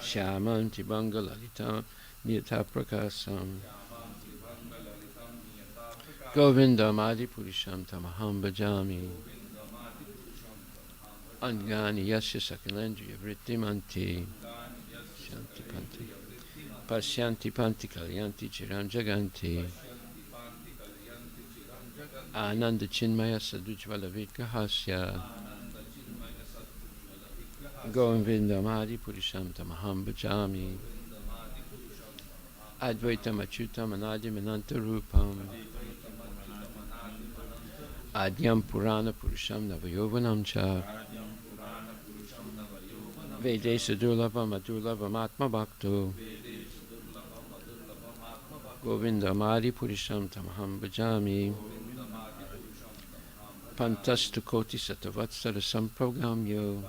Shyamanti Bangalalitam Niyata Prakasam Govinda Madi Purisham Tamaham Bhajami Angani Yasya Sakalendriya Vrittimanti Shanti Panti Pasyanti Panti Kalyanti Chiram Jaganti Ananda Chinmaya Sadujvala Vigrahasya Govinda Madi Purisham Tamaham Bhajami Advaitam Achyutam Anadim Ananta Rupam Adyam Purana Purusham Navayovanam Cha Vedesa Durlabam Adurlabam Atma Bhakto Govinda Madi Purisham Tamaham Bhajami Pantastu Koti Satavatsara Sampragamyo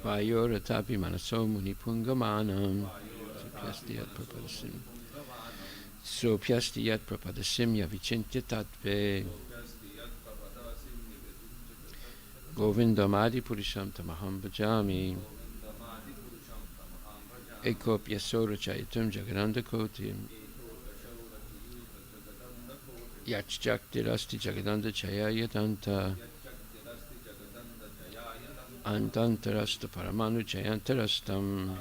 Vayora Tapi Manaso Muni Pungamanam Sopyasti Yat Prapadasim Yavicintya Tatve Govinda Madi Purisham Tamaham Bhajami Ekopya Sora Chaitam Jagananda Kotim Yachjakti Rasti Jagadanda Chaya Yadanta Antantarasta Paramanu Chayantarastam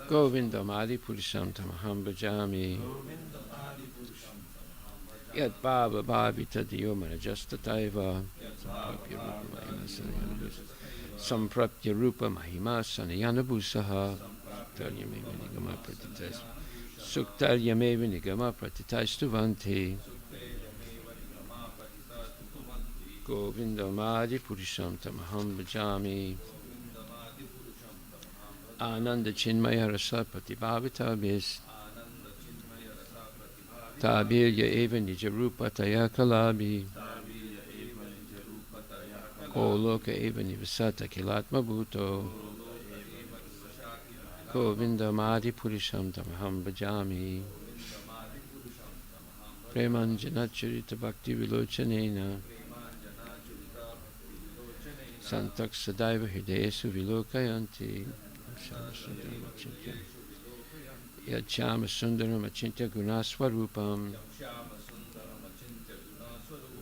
Govinda Madi Purisham Tamaham Bhajami Yat Bhava Bhavita Diyomana Jastataiva Samprapya Rupa Mahima Sanayanabusaha Talyameva Nigama Pratitais Suktalyameva Nigama Pratitais Tuvanti Govinda Madi Purisham Tamaham Bhajami Ananda Chinmaya Rasa Pratibhavita Bis Tabirya Eva Nijarupa Taya Kalabi Goloka Eva Nivasata Kilatma Bhuto Govinda Madi Purisham Tamaham Bhajami Premanjanacharita Bhakti Vilochanena Santak Sadaiva Hridesu Vilokayanti Yachama Sundaram Achintya Gunaswarupam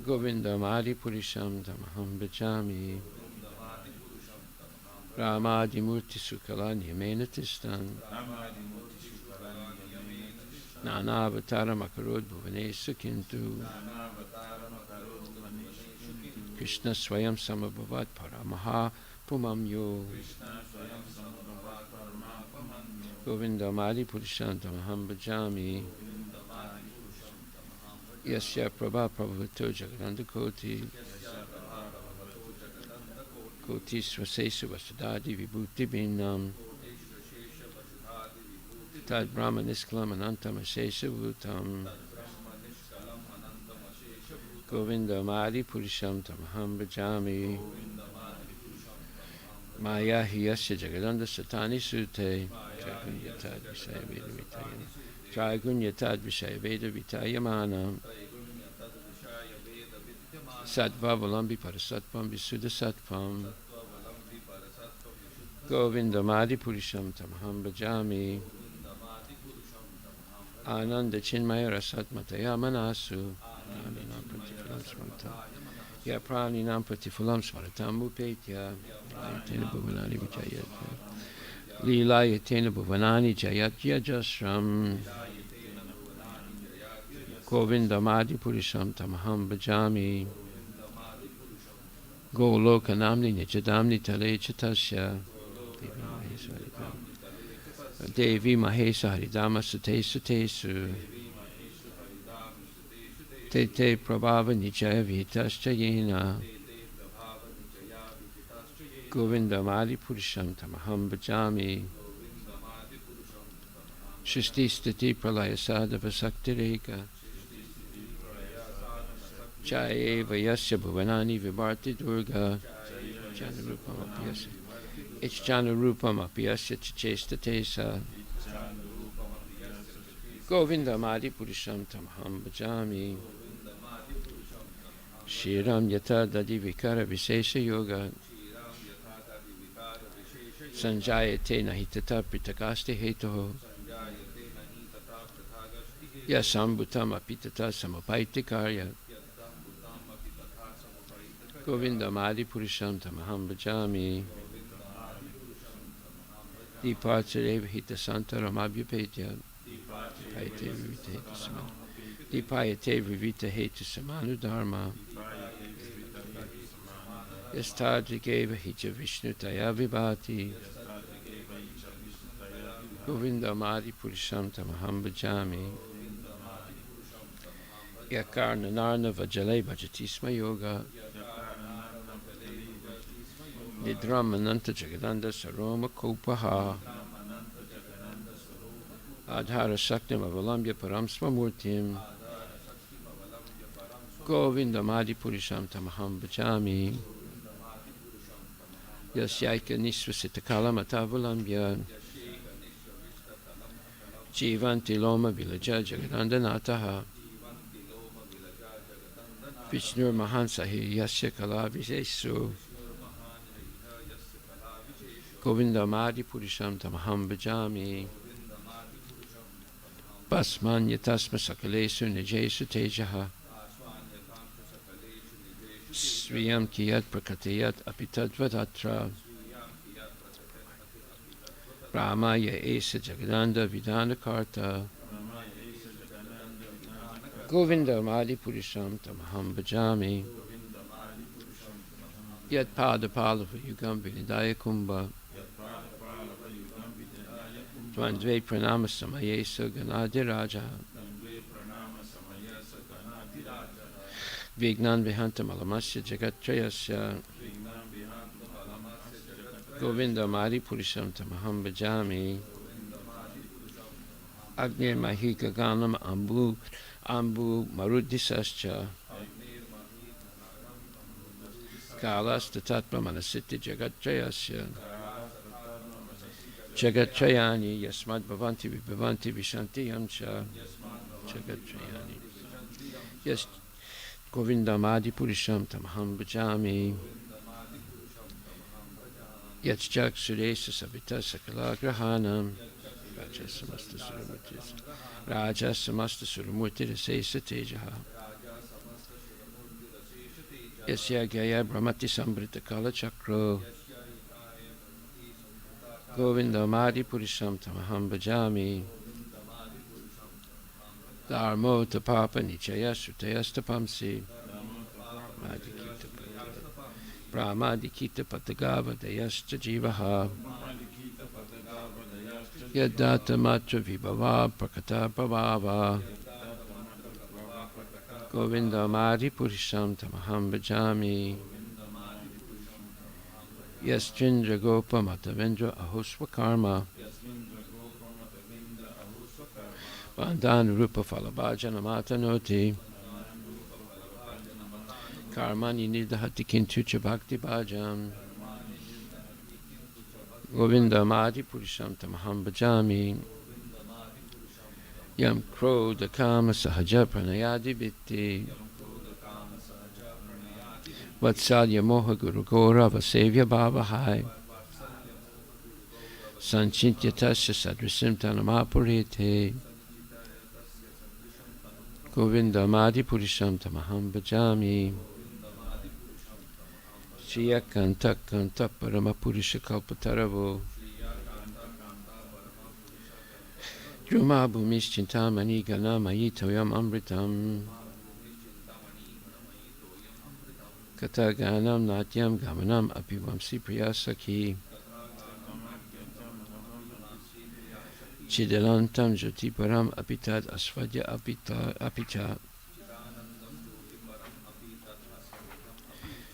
Govinda Madi Purisham Tamaham Bhajami Ramadi Murti Sukala Niyamena Tistan Nana Avatara Makarod Bhuvanesa Kintu Krishna Swayam Samabhavat Paramaha Pumamyo Govinda Madi Purisham Tamaham Bhajami Yasya Prabha Prabhavato Jagananda Koti Koti Swasesu Vasudadi Vibhuti Binam Tad Brahma Niskalam Anantam Asesa Bhutam Govinda Madi Purisham Tamaham Bhajami Maya Hiyasya Jagadanda Satani Sute Traigunyatad Vishaya Veda Vitayana Traigunyatad Vishaya Veda Vitayamana Sattva Valambi Parasatvam Visuddha Sattvam Govindamadi Purisham Tamaham Bhajami. Ananda Chinmaya Rasat Mataya Manasu. Praninam Pratifulam Smaratam. Ya Praninam Pratifulam Smaratam Bhupetya. Tena Bhuvanani Vijayat. Lila Yatena Bhuvanani Jayat Yajasram. Govindamadi Purisham Tamaham Bhajami. Goloka Namni Nijadamni Tale Chatasya. Devi Mahesa Haridama Sute Sutesu. Te Prabhava Nijaya Vitascha Yena. Govindamadi Purisham Tamaham Bhajami. Shristi Stiti Pralaya Sadhava Sakti Reka. Jayeva Yasya Bhuvanani Vibharti Durga. Janarupam Apiyasya. Ich Janarupam Apiyasya Chachesta Tesa. Govindamadi Purisham Tamaham Bhajami. Shiram Yata Dadi Vikara Visesha Yoga. Sanjayate Nahitata Pitakaste Hetoho. Yasambhutam Apitata Samapaiti Karya. Govindamadi Purisham Tamaham Bhajami. Deepartsareva Hita Santa Ramabhyapetya. Payate Vivita Heta Samana. Dipayate Vivita Heta Samanu Dharma. Yastadrikeva Hita Vishnu Taya Vibhati. Govindamadi Purisham Tamaham Bhajami. Yakarna Narna Vajale Bhajatisma Yoga. Nidramananta Jagadanda Saroma Kopaha. Adhara Shaktim Avalambya Paramsva Murtim. Govindamadi Purisham Tamaham Bhajami. Yasyaika Nisvasitakala Matavalambya. Jivanti Loma Vilaja Jagadanda Nataha. Vishnur Mahansahi Yasya Kala Visesu. Govindamadi Purisham Tamaham Bhajami. Basman Yatasma Sakalesu Nijesu Tejaha. Sriyam Kiyat Prakatiyat Apitadvadatra. Brahma Esa Jagadanda Vidana Karta. Govindamadi Purisham Tamaham Bhajami. Yat Pada Palava Yugam Vinidaya Kumbha. Dvandve Pranama Samayesa Ganadi Raja. Vignan Vihanta Malamasya Jagatrayasya. Govindamadi Purisham Tamaham Bhajami. Agnir Mahika Ganam Ambu Marudisascha. Kalas Tatatma Manasiti Jagatrayasya. Jagatrayani Yasmad Bhavanti Vibhavanti Vishanti Yamcha. Jagatrayani. Yes, Govindamadi Purisham Tamaham Bhajami. Yachjak Suresa Savita Sakala Grahanam. Raja Samasta Suramurtis. Raja Samasta Suramurti Rasesa Tejaha. Yasya Gaya Brahmati Sambrita Kala Chakro. Govindamadi Purisham Tamaham Bhajami. Dharmo Tapapa Nichaya Sutayastapamsi. Brahma Dikita Patagava Dayasta Jivaha. Yadata Matra Vibhava Prakata Bhavava. Govindamadi Purisham Tamaham Bhajami. Yastrindra Gopa Matavendra Ahusva Karma. Vandana Rupa Falabhajana Matanoti. Karmani Nidahati Kintucha Bhakti Bhajam. Govindamadi Purisham Tamaham Bhajami. Yam Krodha Kama Sahaja Pranayadi Vitti. Vatsalya Moha Guru Gora Vasevya Bhavahai. Sanchintyatasya sadrisim tanamapurite. Govindamadi purisham tamaham bhajami. Shriyakantakanta paramapurusha kalpataravo. Druma bhumischintamani ganamayitam amritam. Kataganam natyam gamanam apivamsi priyasaki. Chidalantam jyotiparam apitad asvadya apita.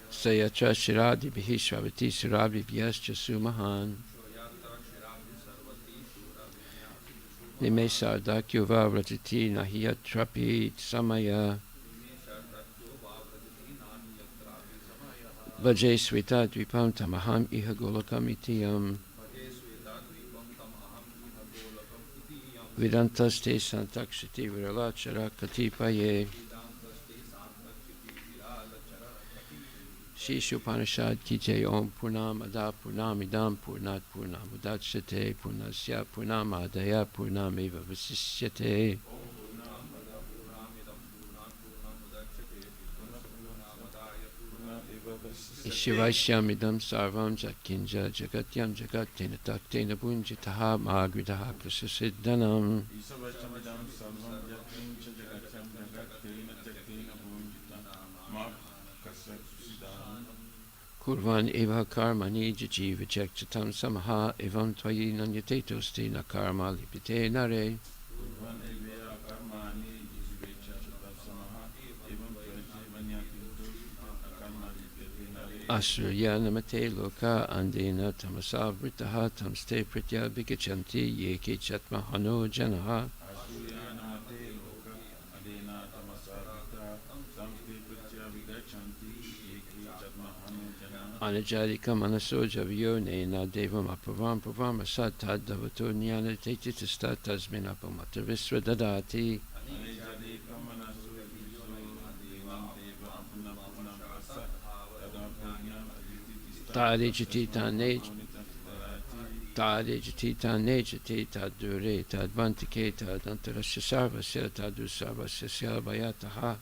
Sayatra shiradi bihi shravati surabi vyascha sumahan. Nime sardakyo vavratiti nahiyatrapi samaya. Vajay sweta dvipam tamaham iha golakam itiyam. Vidantaste santakshiti viralachara katipaye. Shishupanishad kite om purnam ada purnam idam purnat purnam udachate purnasya purnam adaya purnam eva vasishyate. Shivaishyamidam sarvam jatkinja jagatyam jagattena taktena bunjitaha magridaha krishasiddhanam. Kurvan eva karmani jajiva jekchatam samaha evam tvayi nanyatetosti na karma lipite nare. Ashraya namate loka andena tamasa vritaha tamste pritya bhikachanti yeke chatma hano janaha. Anajadika manaso javyo nena devam apavam pavam asat tad davato nyana tetitista tasmin apamata visra dadati. Tade jatita nejati tad dure tad vantike tad antarasya sarvasya tadu sarvasya syalvayataha.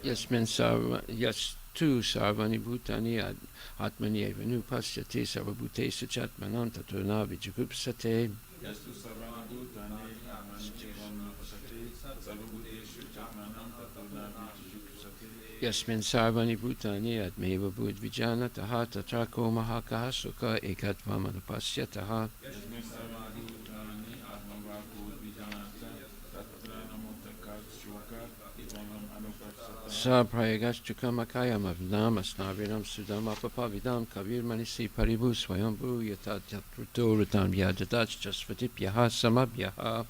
Yastu sarvani bhutani atmani eva nupasyate sarvabhutesa chatmanam tato navi jagupsate. Yasmin sarvani bhutani atmeva bhudvijanataha tatrako mahakaha sukha ekatvamanupashyataha. Sa prayagaschukamakayam avnam asnaviram sudam apapavidam kavir manisi paribu swayambhu yatat yatruto rutam yadadat jasvatipyaha samabhyaha.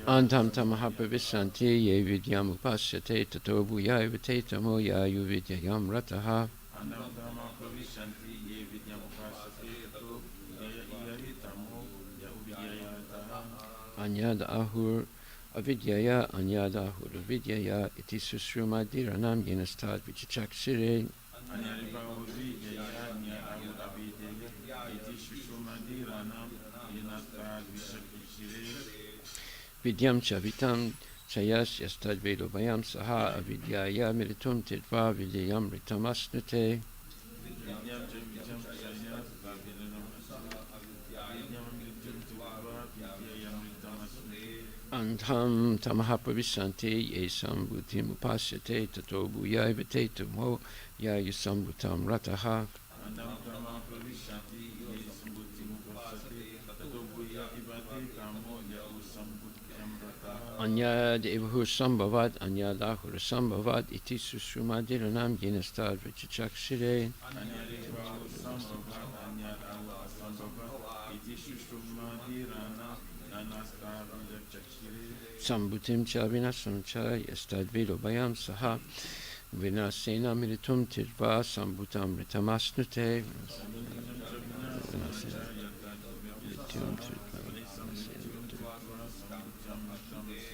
Antam tamaha pravisanti ye vidyam upasyate tato bhuya evate tamo yayu vidyayam rataha. Anyada ahur avidyaya anyada ahur avidyaya iti susrumadhiranam yenastad vichachaksire. Vidyam chavitam chayas yastad vedovayam saha avidyaya militum tidva vidyayam ritamasnute. Antam tamaha pravisanti yesam bhutim upasyate tato bhuya evate tamo yayusam bhutam rataha. Anyad evahur sambhavad anyad ahur sambhavad iti susrumadhiranam yenastad vichachakshire. Sambhutim cha vinasam cha yastad vedobhayam saha Vinasena militum tirva sambutam ritamasnute.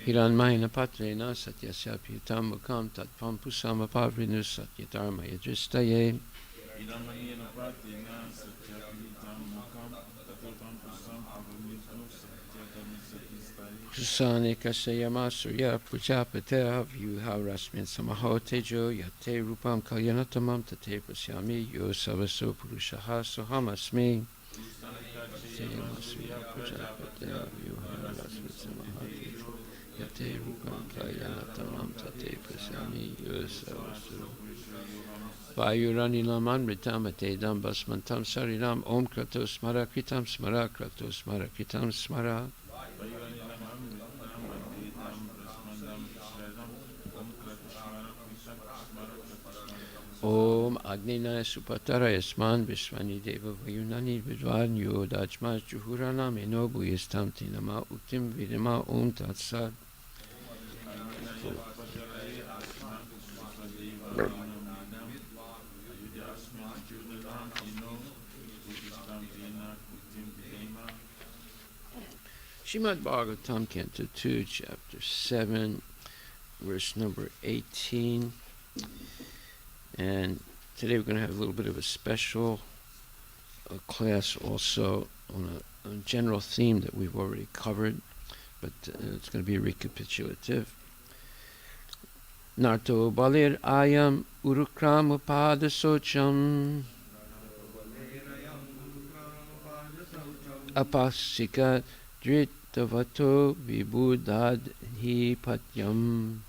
Hiranmayana patrena satyasya piyutam mukam tatpam pusama pavrinus satyadharma yadristaye. Pusane kasayama surya pujapateha vyuharasmin samahotejo yate rupam kalyanatamam tate prasyami yo savaso purushaha sohamasmi. Kasayama surya pujapateha vyuharasmin samahotejo yate rupam kalyanatamam tate prasyami yo savaso. Vayuranilam amritam atedam basmantam sarinam om kratos smara kritam smara kratos smara kritam smara. Om Agnina Supatara Yasman Vishwani Deva Vayunani Vidvan Yodachma Juhuranam Enobu Yastam Tinama Utim Vidima Om Tatsad. Srimad Bhagavatam, Canto 2, Chapter 7, verse number 18. And today we're going to have a little bit of a special class also on a general theme that we've already covered, but it's going to be recapitulative. Narto balir ayam urukram upadasocham apasika dritavato vibudad hi patyam.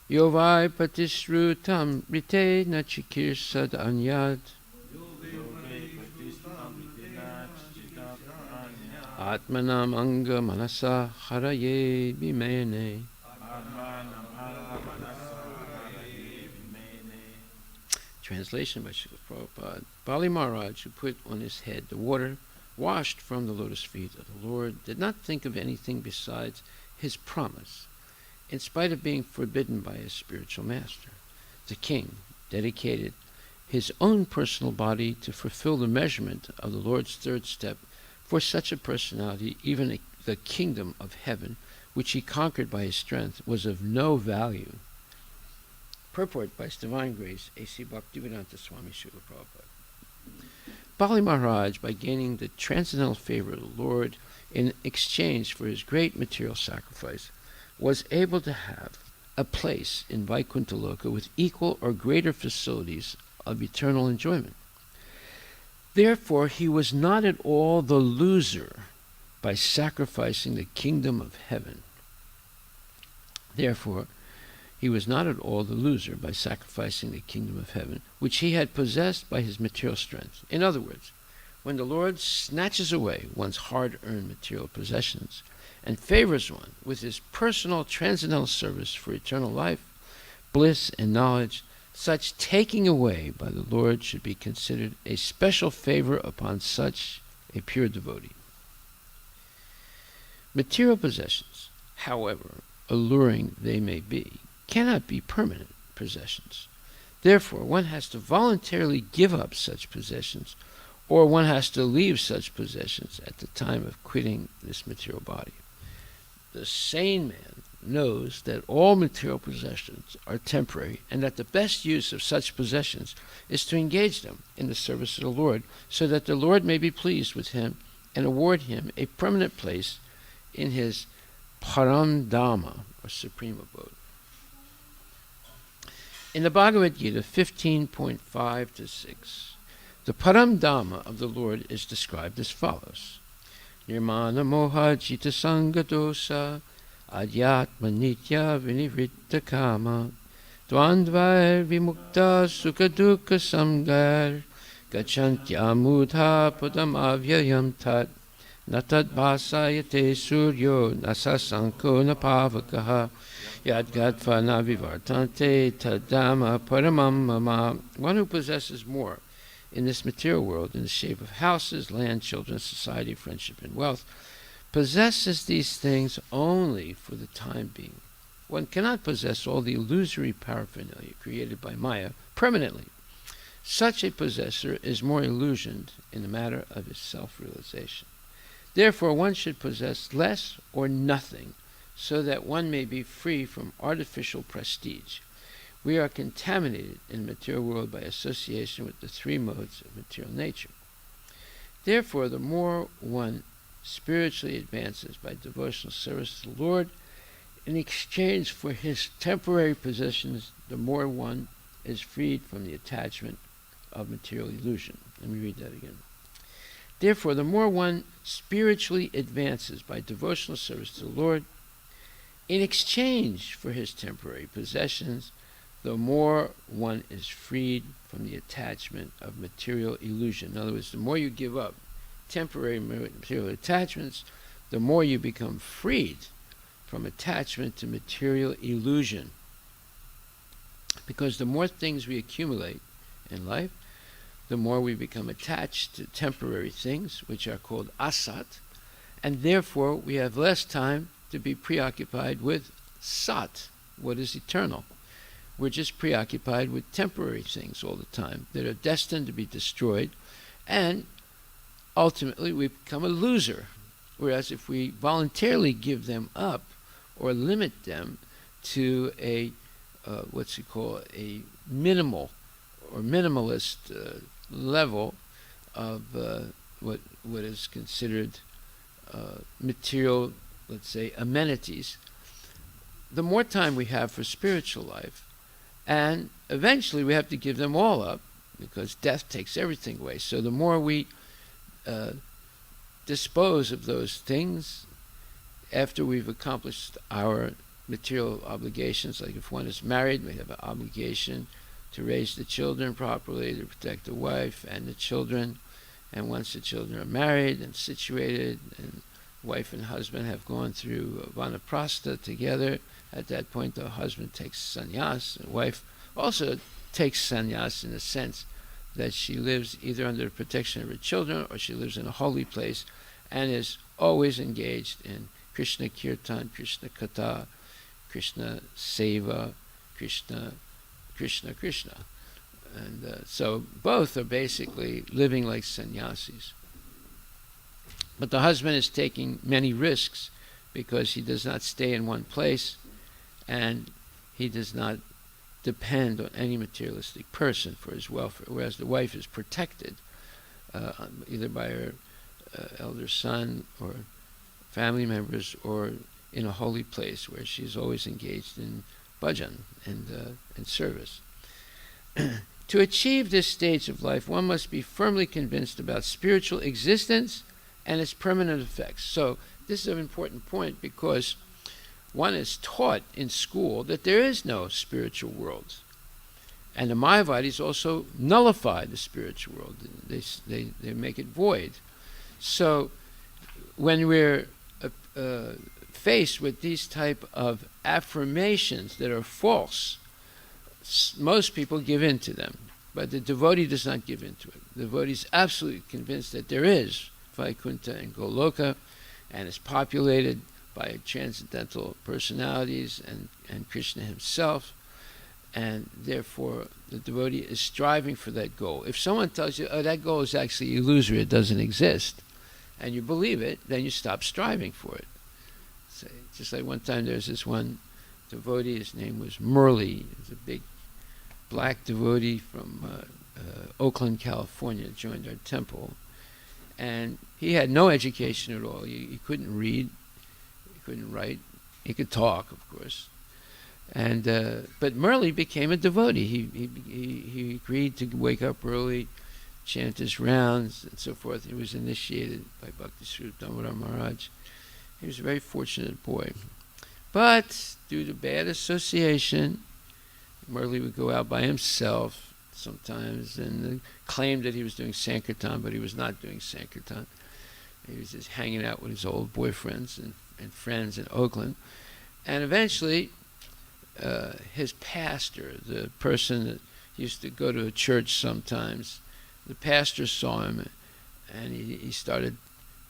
Yovai patisrutam rite nachikirsad anyad. Atmanam anga manasa haraye bimene. Translation by Srila Prabhupada. Bali Maharaj, who put on his head the water washed from the lotus feet of the Lord, did not think of anything besides his promise, in spite of being forbidden by his spiritual master. The king dedicated his own personal body to fulfill the measurement of the Lord's third step. For such a personality, even the kingdom of heaven, which he conquered by his strength, was of no value. Purport by His Divine Grace, A.C. Bhaktivedanta Swami Srila Prabhupada. Bali Maharaj, by gaining the transcendental favor of the Lord in exchange for his great material sacrifice, was able to have a place in Vaikuntha Loka with equal or greater facilities of eternal enjoyment. Therefore, he was not at all the loser by sacrificing the kingdom of heaven. Therefore, he was not at all the loser by sacrificing the kingdom of heaven, which he had possessed by his material strength. In other words, when the Lord snatches away one's hard-earned material possessions and favors one with his personal transcendental service for eternal life, bliss, and knowledge, such taking away by the Lord should be considered a special favor upon such a pure devotee. Material possessions, however alluring they may be, cannot be permanent possessions. Therefore, one has to voluntarily give up such possessions, or one has to leave such possessions at the time of quitting this material body. The sane man knows that all material possessions are temporary, and that the best use of such possessions is to engage them in the service of the Lord, so that the Lord may be pleased with him and award him a permanent place in his Param Dhamma, or supreme abode. In the Bhagavad Gita 15.5-6, the Param Dhamma of the Lord is described as follows: Nirmana moha jita sanga dosa Adhyatma nitya vinivritta kama Dvandvair vimukta sukha dukkha samgar Gachantya mudha padam avyayam tat Natad vasayate suryo nasasanko napavakaha Yadgatva navivartante tadama paramam mama. One who possesses more in this material world in the shape of houses, land, children, society, friendship, and wealth possesses these things only for the time being. One cannot possess all the illusory paraphernalia created by Maya permanently. Such a possessor is more illusioned in the matter of his self-realization. Therefore, one should possess less or nothing so that one may be free from artificial prestige. We are contaminated in the material world by association with the three modes of material nature. Therefore, the more one spiritually advances by devotional service to the Lord, in exchange for his temporary possessions, the more one is freed from the attachment of material illusion. Let me read that again. Therefore, the more one spiritually advances by devotional service to the Lord, in exchange for his temporary possessions, the more one is freed from the attachment of material illusion. In other words, the more you give up temporary material attachments, the more you become freed from attachment to material illusion. Because the more things we accumulate in life, the more we become attached to temporary things, which are called asat, and therefore we have less time to be preoccupied with sat, what is eternal. We're just preoccupied with temporary things all the time that are destined to be destroyed, and ultimately we become a loser. Whereas if we voluntarily give them up or limit them to a a minimal or minimalist level of what is considered material, let's say, amenities, the more time we have for spiritual life, and eventually we have to give them all up because death takes everything away. So the more we dispose of those things after we've accomplished our material obligations, like if one is married, we have an obligation to raise the children properly, to protect the wife and the children. And once the children are married and situated, and wife and husband have gone through vanaprastha together, at that point the husband takes sannyas, and the wife also takes sannyas in the sense that she lives either under the protection of her children or she lives in a holy place and is always engaged in Krishna Kirtan, Krishna Katha, Krishna Seva, Krishna. And so both are basically living like sannyasis. But the husband is taking many risks because he does not stay in one place and he does not depend on any materialistic person for his welfare, whereas the wife is protected either by her elder son or family members or in a holy place where she's always engaged in bhajan and service. To achieve this stage of life, one must be firmly convinced about spiritual existence and its permanent effects. So this is an important point because one is taught in school that there is no spiritual world. And the Mayavadis also nullify the spiritual world. They make it void. So when we're faced with these type of affirmations that are false, most people give in to them. But the devotee does not give in to it. The devotee is absolutely convinced that there is Vaikuntha and Goloka, and is populated by transcendental personalities and Krishna himself, and therefore the devotee is striving for that goal. If someone tells you, oh, that goal is actually illusory, it doesn't exist, and you believe it, then you stop striving for it. So, just like one time there was this one devotee, his name was Murli. He was a big black devotee from Oakland, California, joined our temple. And he had no education at all. He couldn't read, he couldn't write. He could talk, of course. And but Murli became a devotee. He agreed to wake up early, chant his rounds, and so forth. He was initiated by Bhakti Swarup Damodar Maharaj. He was a very fortunate boy. But due to bad association, Murli would go out by himself sometimes and claimed that he was doing Sankirtan, but he was not doing Sankirtan. He was just hanging out with his old boyfriends and friends in Oakland. And eventually, his pastor, the person that used to go to a church sometimes, the pastor saw him and he started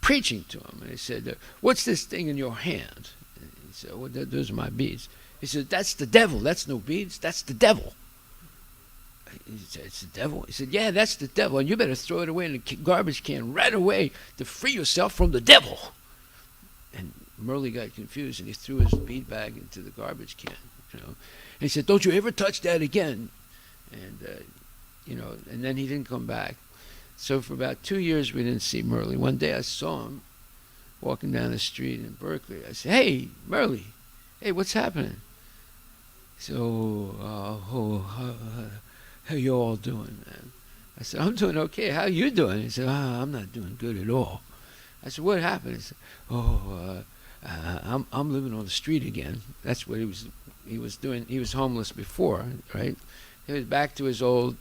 preaching to him. And he said, "What's this thing in your hand?" And he said, "Well, those are my beads." He said, "That's the devil. That's no beads. That's the devil." He said, "It's the devil?" He said, "Yeah, that's the devil. And you better throw it away in the garbage can right away to free yourself from the devil." And Murley got confused, and he threw his bead bag into the garbage can. And he said, "Don't you ever touch that again." And, and then he didn't come back. So for about 2 years, we didn't see Murley. One day I saw him walking down the street in Berkeley. I said, "Hey, Murley, hey, what's happening?" So, how you all doing, man? I said, "I'm doing okay. How you doing?" He said, "I'm not doing good at all." I said, "What happened?" He said, I'm living on the street again." That's what he was doing. He was homeless before, right? He was back to his old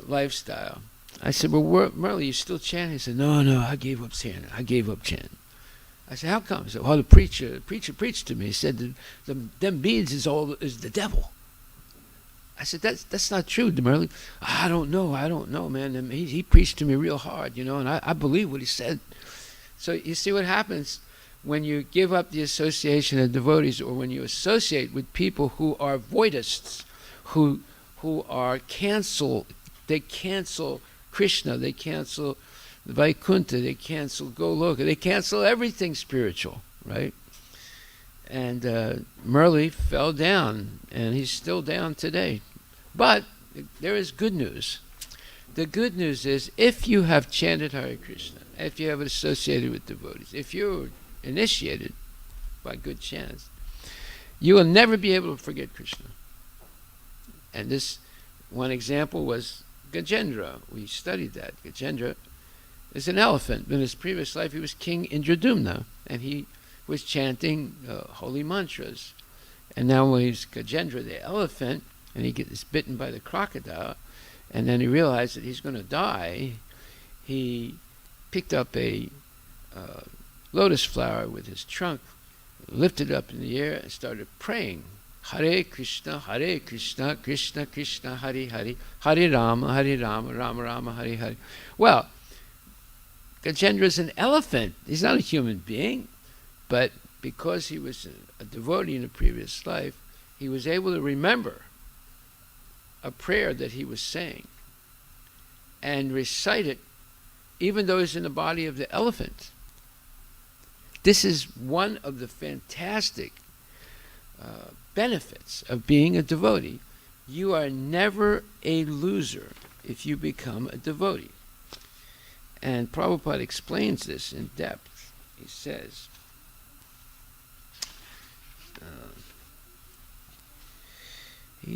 lifestyle. I said, "Well, Murley, you still chanting?" He said, No, I gave up chanting. I gave up chanting." I said, "How come?" He said, "Well, the preacher preached to me. He said them beads is the devil." I said, that's not true, Murley." I don't know, man. He preached to me real hard, and I believe what he said." So you see what happens when you give up the association of devotees, or when you associate with people who are voidists, who are they cancel Krishna, they cancel Vaikuntha, they cancel Goloka, they cancel everything spiritual, right? And Murley fell down, and he's still down today. But there is good news. The good news is, if you have chanted Hare Krishna, if you have associated with devotees, if you're initiated by good chants, you will never be able to forget Krishna. And this one example was Gajendra. We studied that. Gajendra is an elephant. In his previous life, he was King Indradumna, and he was chanting holy mantras. And now when he's Gajendra the elephant, and he gets bitten by the crocodile, and then he realized that he's going to die, he picked up a lotus flower with his trunk, lifted it up in the air, and started praying, "Hare Krishna, Krishna Krishna, Hare Hare, Hare Rama, Rama Rama, Hare Hare." Well, Gajendra is an elephant. He's not a human being. But because he was a devotee in a previous life, he was able to remember a prayer that he was saying and recite it even though he's in the body of the elephant. This is one of the fantastic benefits of being a devotee. You are never a loser if you become a devotee. And Prabhupada explains this in depth. He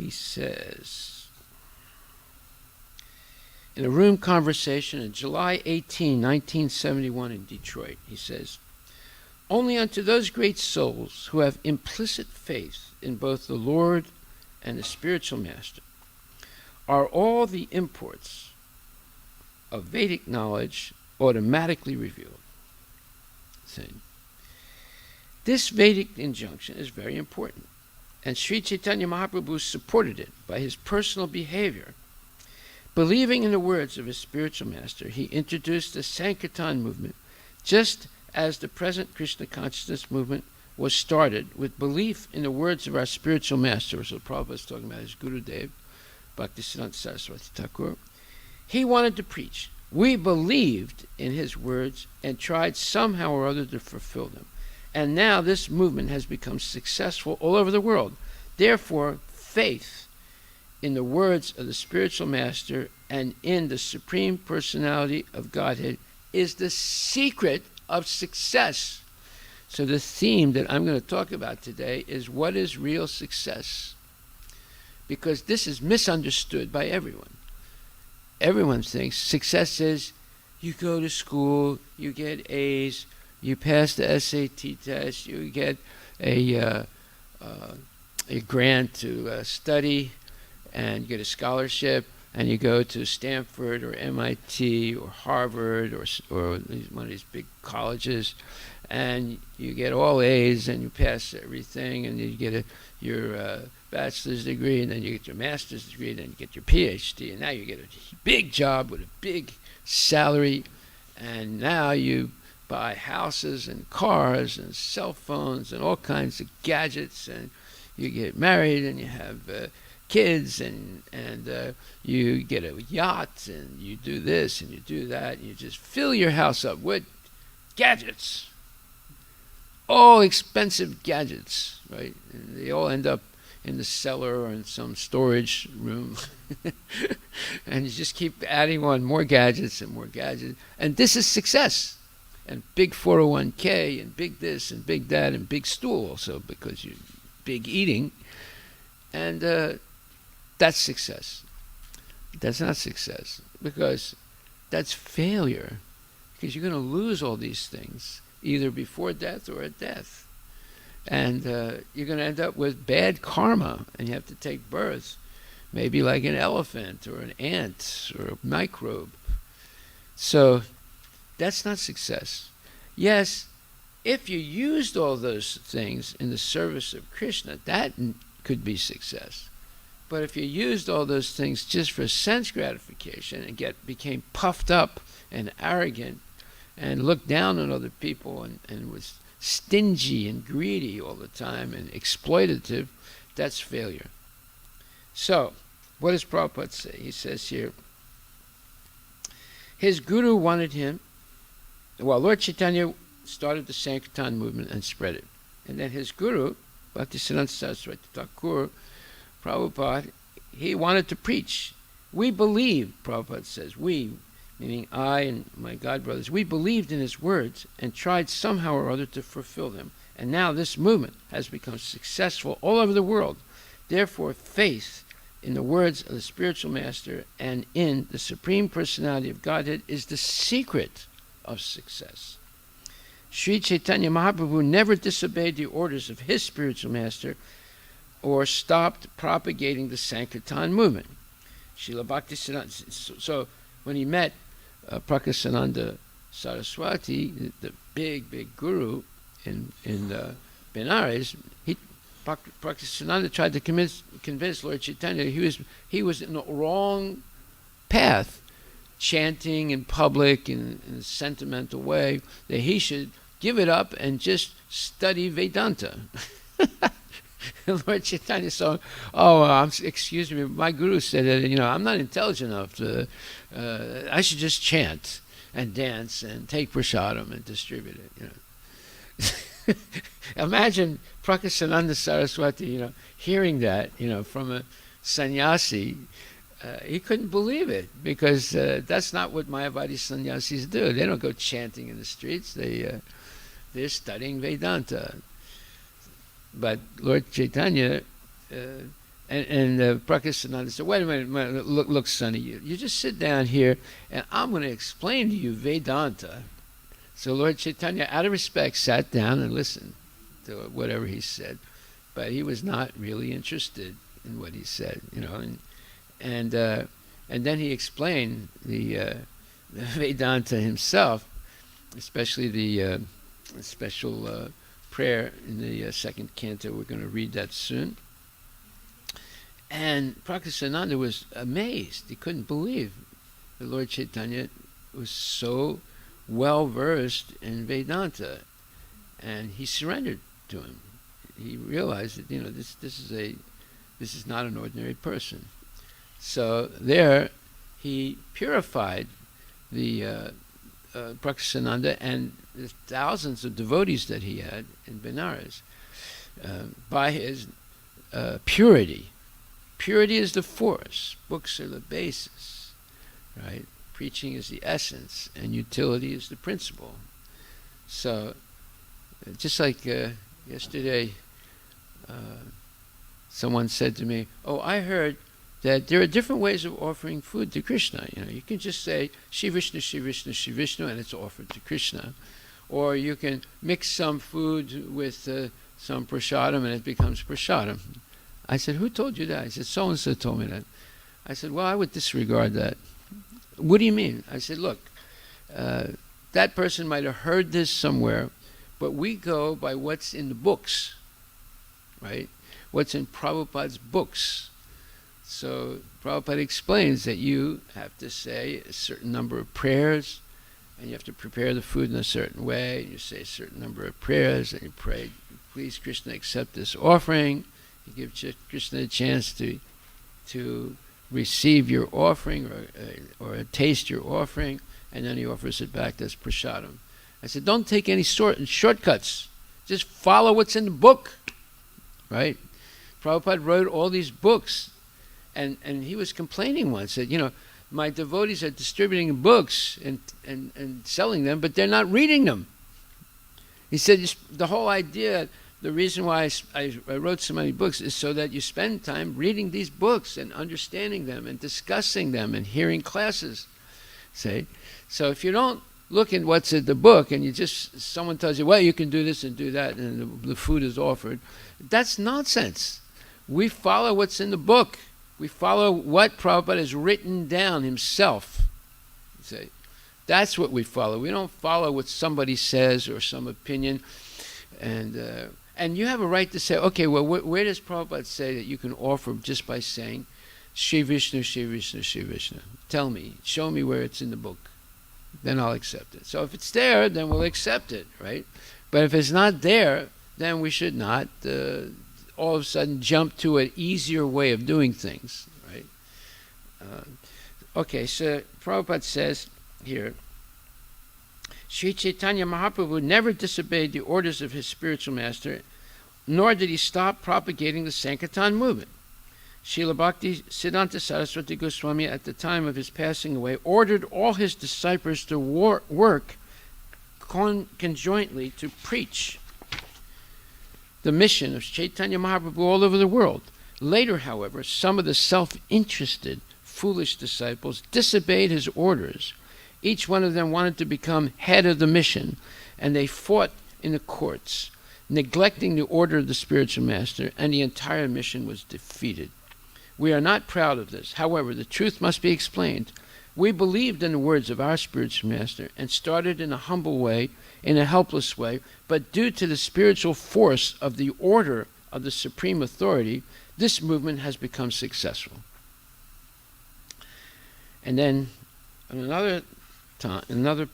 says, in a room conversation on July 18, 1971 in Detroit, he says, "Only unto those great souls who have implicit faith in both the Lord and the spiritual master are all the imports of Vedic knowledge automatically revealed." See? This Vedic injunction is very important, and Sri Chaitanya Mahaprabhu supported it by his personal behavior. Believing in the words of his spiritual master, he introduced the Sankirtan movement, just as the present Krishna consciousness movement was started with belief in the words of our spiritual master. So Prabhupada is talking about his Gurudev, Bhaktisiddhanta Saraswati Thakur. He wanted to preach. We believed in his words and tried somehow or other to fulfill them. And now this movement has become successful all over the world. Therefore, faith in the words of the spiritual master and in the Supreme Personality of Godhead is the secret of success. So the theme that I'm going to talk about today is, what is real success? Because this is misunderstood by everyone. Everyone thinks success is you go to school, you get A's, you pass the SAT test, you get a grant to study, and get a scholarship, and you go to Stanford or MIT or Harvard or one of these big colleges, and you get all A's and you pass everything, and you get your bachelor's degree, and then you get your master's degree, and then you get your PhD, and now you get a big job with a big salary, and now you buy houses and cars and cell phones and all kinds of gadgets, and you get married and you have kids, and you get a yacht, and you do this and you do that, and you just fill your house up with gadgets, all expensive gadgets, right? And they all end up in the cellar or in some storage room. And you just keep adding on more gadgets and more gadgets. And this is success. And big 401k and big this and big that and big stool also, because you big eating. And that's success. That's not success, because that's failure. Because you're going to lose all these things either before death or at death. And you're going to end up with bad karma, and you have to take birth, maybe like an elephant or an ant or a microbe. So that's not success. Yes, if you used all those things in the service of Krishna, that could be success. But if you used all those things just for sense gratification and became puffed up and arrogant and looked down on other people and was stingy and greedy all the time and exploitative, that's failure. So, what does Prabhupada say? He says here, his guru wanted him, well, Lord Chaitanya started the Sankirtan movement and spread it. And then his guru, Bhaktisiddhanta Saraswati Thakur, Prabhupada, he wanted to preach. We believe, Prabhupada says, we, meaning I and my godbrothers, we believed in his words and tried somehow or other to fulfill them. And now this movement has become successful all over the world. Therefore, faith in the words of the spiritual master and in the Supreme Personality of Godhead is the secret of success. Sri Chaitanya Mahaprabhu never disobeyed the orders of his spiritual master or stopped propagating the Sankirtan movement. Srila Bhaktisiddhanta, so when he met Prakasananda Saraswati, the big guru in Benares, Prakasananda tried to convince Lord Chaitanya he was in the wrong path, chanting in public in a sentimental way, that he should give it up and just study Vedanta. Lord Chaitanya said, excuse me, my guru said that, I'm not intelligent enough to, I should just chant and dance and take prasadam and distribute it, Imagine Prakasananda Saraswati, hearing that, from a sannyasi. He couldn't believe it, because that's not what Mayavadi sannyasis do. They don't go chanting in the streets. They're studying Vedanta. But Lord Chaitanya and Prakasananda said, wait a minute, look, Sonny, you just sit down here and I'm going to explain to you Vedanta. So Lord Chaitanya, out of respect, sat down and listened to whatever he said. But he was not really interested in what he said, And then he explained the Vedanta himself, especially the special prayer in the second canto. We're going to read that soon. And Prakasananda was amazed. He couldn't believe that Lord Chaitanya was so well versed in Vedanta, and he surrendered to him. He realized that this is not an ordinary person. So there, he purified the Prakasananda and the thousands of devotees that he had in Benares by his purity. Purity is the force. Books are the basis, right? Preaching is the essence, and utility is the principle. So, just like yesterday, someone said to me, I heard that there are different ways of offering food to Krishna. You can just say, Shri Vishnu, Shri Vishnu, Shri Vishnu, and it's offered to Krishna. Or you can mix some food with some prasadam, and it becomes prasadam. I said, who told you that? I said, so-and-so told me that. I said, well, I would disregard that. What do you mean? I said, look, that person might have heard this somewhere, but we go by what's in the books, right? What's in Prabhupada's books. So Prabhupada explains that you have to say a certain number of prayers, and you have to prepare the food in a certain way. You say a certain number of prayers, and you pray, please Krishna, accept this offering. You give Krishna a chance to receive your offering or taste your offering, and then he offers it back as prasadam. I said, don't take any shortcuts. Just follow what's in the book, right? Prabhupada wrote all these books, and he was complaining once that, my devotees are distributing books and selling them, but they're not reading them. He said the whole idea, the reason why I wrote so many books is so that you spend time reading these books and understanding them and discussing them and hearing classes. See? So if you don't look at what's in the book and someone tells you, well, you can do this and do that and the food is offered, that's nonsense. We follow what's in the book. We follow what Prabhupada has written down himself. See? That's what we follow. We don't follow what somebody says or some opinion. And you have a right to say, okay, well, where does Prabhupada say that you can offer just by saying, Shri Vishnu, Shri Vishnu, Shri Vishnu? Tell me, show me where it's in the book. Then I'll accept it. So if it's there, then we'll accept it, right? But if it's not there, then we should not all of a sudden jump to an easier way of doing things, right? Okay, so Prabhupada says here, Sri Chaitanya Mahaprabhu never disobeyed the orders of his spiritual master, nor did he stop propagating the Sankirtan movement. Srila Bhakti Siddhanta Saraswati Goswami, at the time of his passing away, ordered all his disciples to work conjointly to preach the mission of Chaitanya Mahaprabhu all over the world. Later, however, some of the self-interested, foolish disciples disobeyed his orders. Each one of them wanted to become head of the mission, and they fought in the courts, neglecting the order of the spiritual master, and the entire mission was defeated. We are not proud of this. However, the truth must be explained. We believed in the words of our spiritual master and started in a humble way, in a helpless way, but due to the spiritual force of the order of the supreme authority, this movement has become successful. And then, in another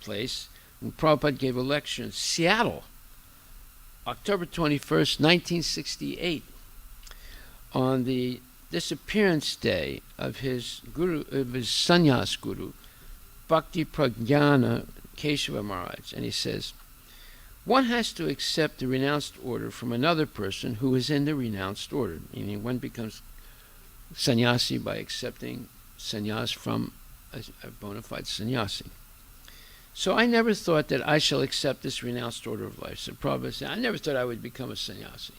place, when Prabhupada gave a lecture in Seattle, October 21st, 1968, on the disappearance day of his sannyas guru, Bhakti Pragyana Keshava Maharaj, and he says, one has to accept the renounced order from another person who is in the renounced order, meaning one becomes sannyasi by accepting sannyas from a bona fide sannyasi. So I never thought that I shall accept this renounced order of life. So Prabhupada said, I never thought I would become a sannyasi.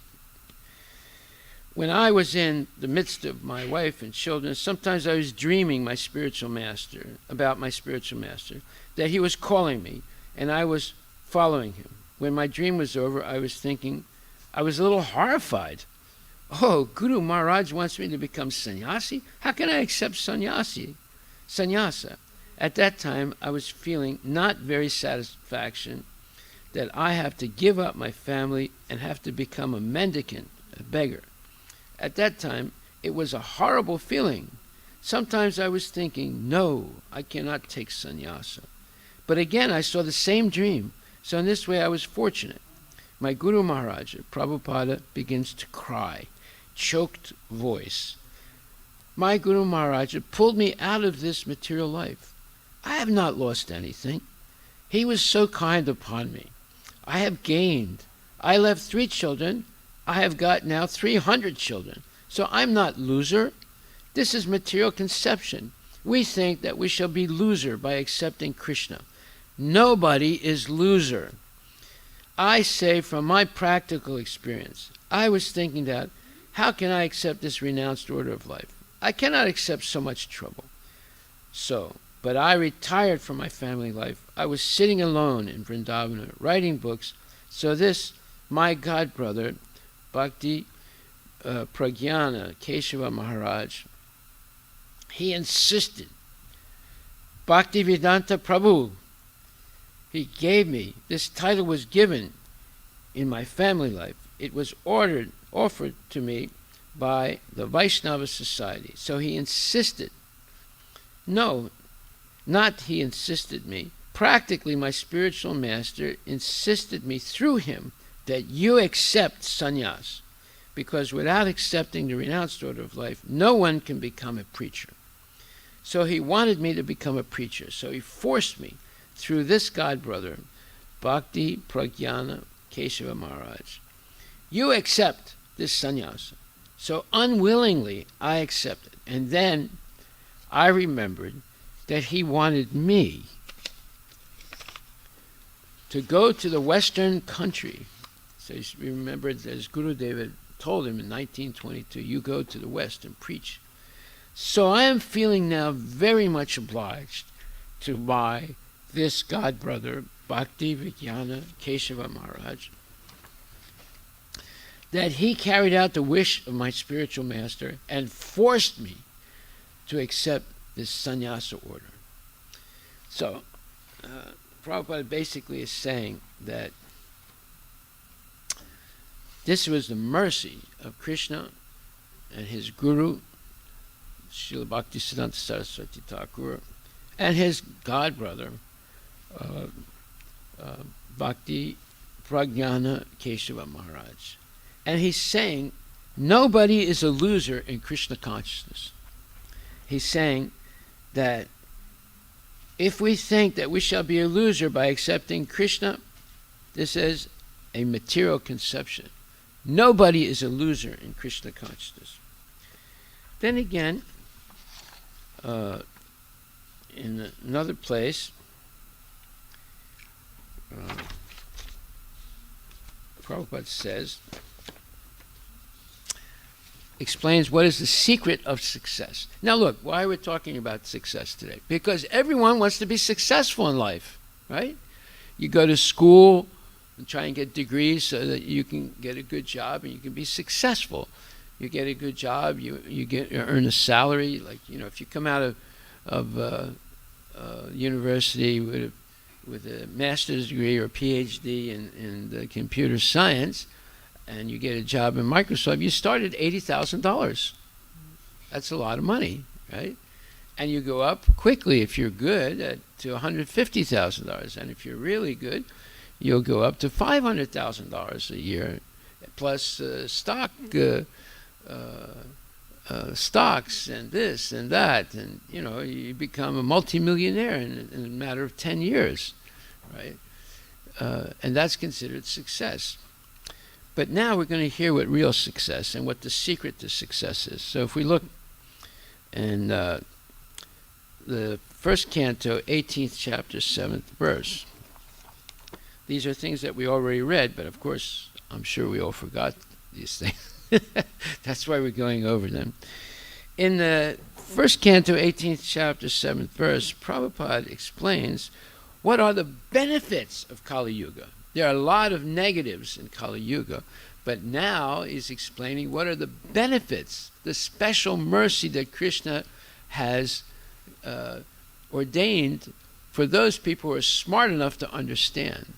When I was in the midst of my wife and children, sometimes I was dreaming about my spiritual master, that he was calling me, and I was following him. When my dream was over, I was a little horrified. Oh, Guru Maharaj wants me to become sannyasi? How can I accept sannyasa? At that time, I was feeling not very satisfaction that I have to give up my family and have to become a mendicant, a beggar. At that time, it was a horrible feeling. Sometimes I was thinking, no, I cannot take sannyasa. But again, I saw the same dream. So in this way, I was fortunate. My Guru Maharaja, Prabhupada, begins to cry, choked voice. My Guru Maharaja pulled me out of this material life. I have not lost anything. He was so kind upon me. I have gained. I left 3 children. I have got now 300 children. So I'm not loser. This is material conception. We think that we shall be loser by accepting Krishna. Nobody is loser. I say from my practical experience, I was thinking that, how can I accept this renounced order of life? I cannot accept so much trouble. But I retired from my family life. I was sitting alone in Vrindavana, writing books. So this, my god brother, Bhakti Pragyana Keshava Maharaj, he insisted, Bhaktivedanta Prabhu, he gave me, this title was given in my family life. It was offered to me by the Vaishnava Society. So he insisted, no, not he insisted me, Practically, my spiritual master insisted me through him that you accept sannyas, because without accepting the renounced order of life, no one can become a preacher. So he wanted me to become a preacher. So he forced me through this god brother, Bhakti Pragyana Keshava Maharaj. You accept this sannyasa. So unwillingly, I accepted. And then I remembered that he wanted me to go to the Western country. So he remembered, as Gurudeva told him in 1922, you go to the West and preach. So I am feeling now very much obliged to this god brother, Bhakti Vijnana Keshava Maharaj, that he carried out the wish of my spiritual master and forced me to accept this sannyasa order. So, Prabhupada basically is saying that this was the mercy of Krishna and his guru, Srila Bhaktisiddhanta Saraswati Thakur, and his god brother, Bhakti Pragyana Keshava Maharaj. And he's saying nobody is a loser in Krishna consciousness. He's saying that if we think that we shall be a loser by accepting Krishna, this is a material conception. Nobody is a loser in Krishna consciousness. Then again, in another place, Prabhupada says, explains what is the secret of success. Now look, why we're talking about success today? Because everyone wants to be successful in life, right? You go to school and try and get degrees so that you can get a good job and you can be successful. You get a good job, you earn a salary. Like, if you come out of university with a master's degree or PhD in computer science, and you get a job in Microsoft, you start at $80,000. That's a lot of money, right? And you go up quickly if you're good to $150,000. And if you're really good, you'll go up to $500,000 a year, plus stocks and this and that. And, you become a multimillionaire in a matter of 10 years, right? And that's considered success. But now we're going to hear what real success and what the secret to success is. So if we look in the first canto, 18th chapter, 7th verse, these are things that we already read, but of course, I'm sure we all forgot these things. That's why we're going over them. In the first canto, 18th chapter, 7th verse, Prabhupada explains what are the benefits of Kali Yuga. There are a lot of negatives in Kali Yuga, but now he's explaining what are the benefits, the special mercy that Krishna has ordained for those people who are smart enough to understand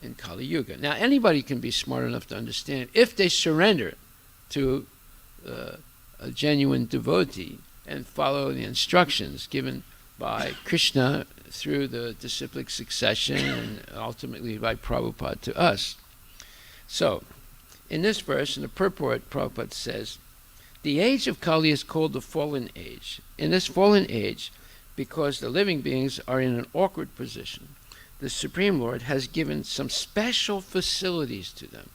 in Kali Yuga. Now, anybody can be smart enough to understand if they surrender to a genuine devotee and follow the instructions given by Krishna through the disciplic succession and ultimately by Prabhupada to us. So, in this verse, in the purport, Prabhupada says, the age of Kali is called the fallen age. In this fallen age, because the living beings are in an awkward position, the Supreme Lord has given some special facilities to them,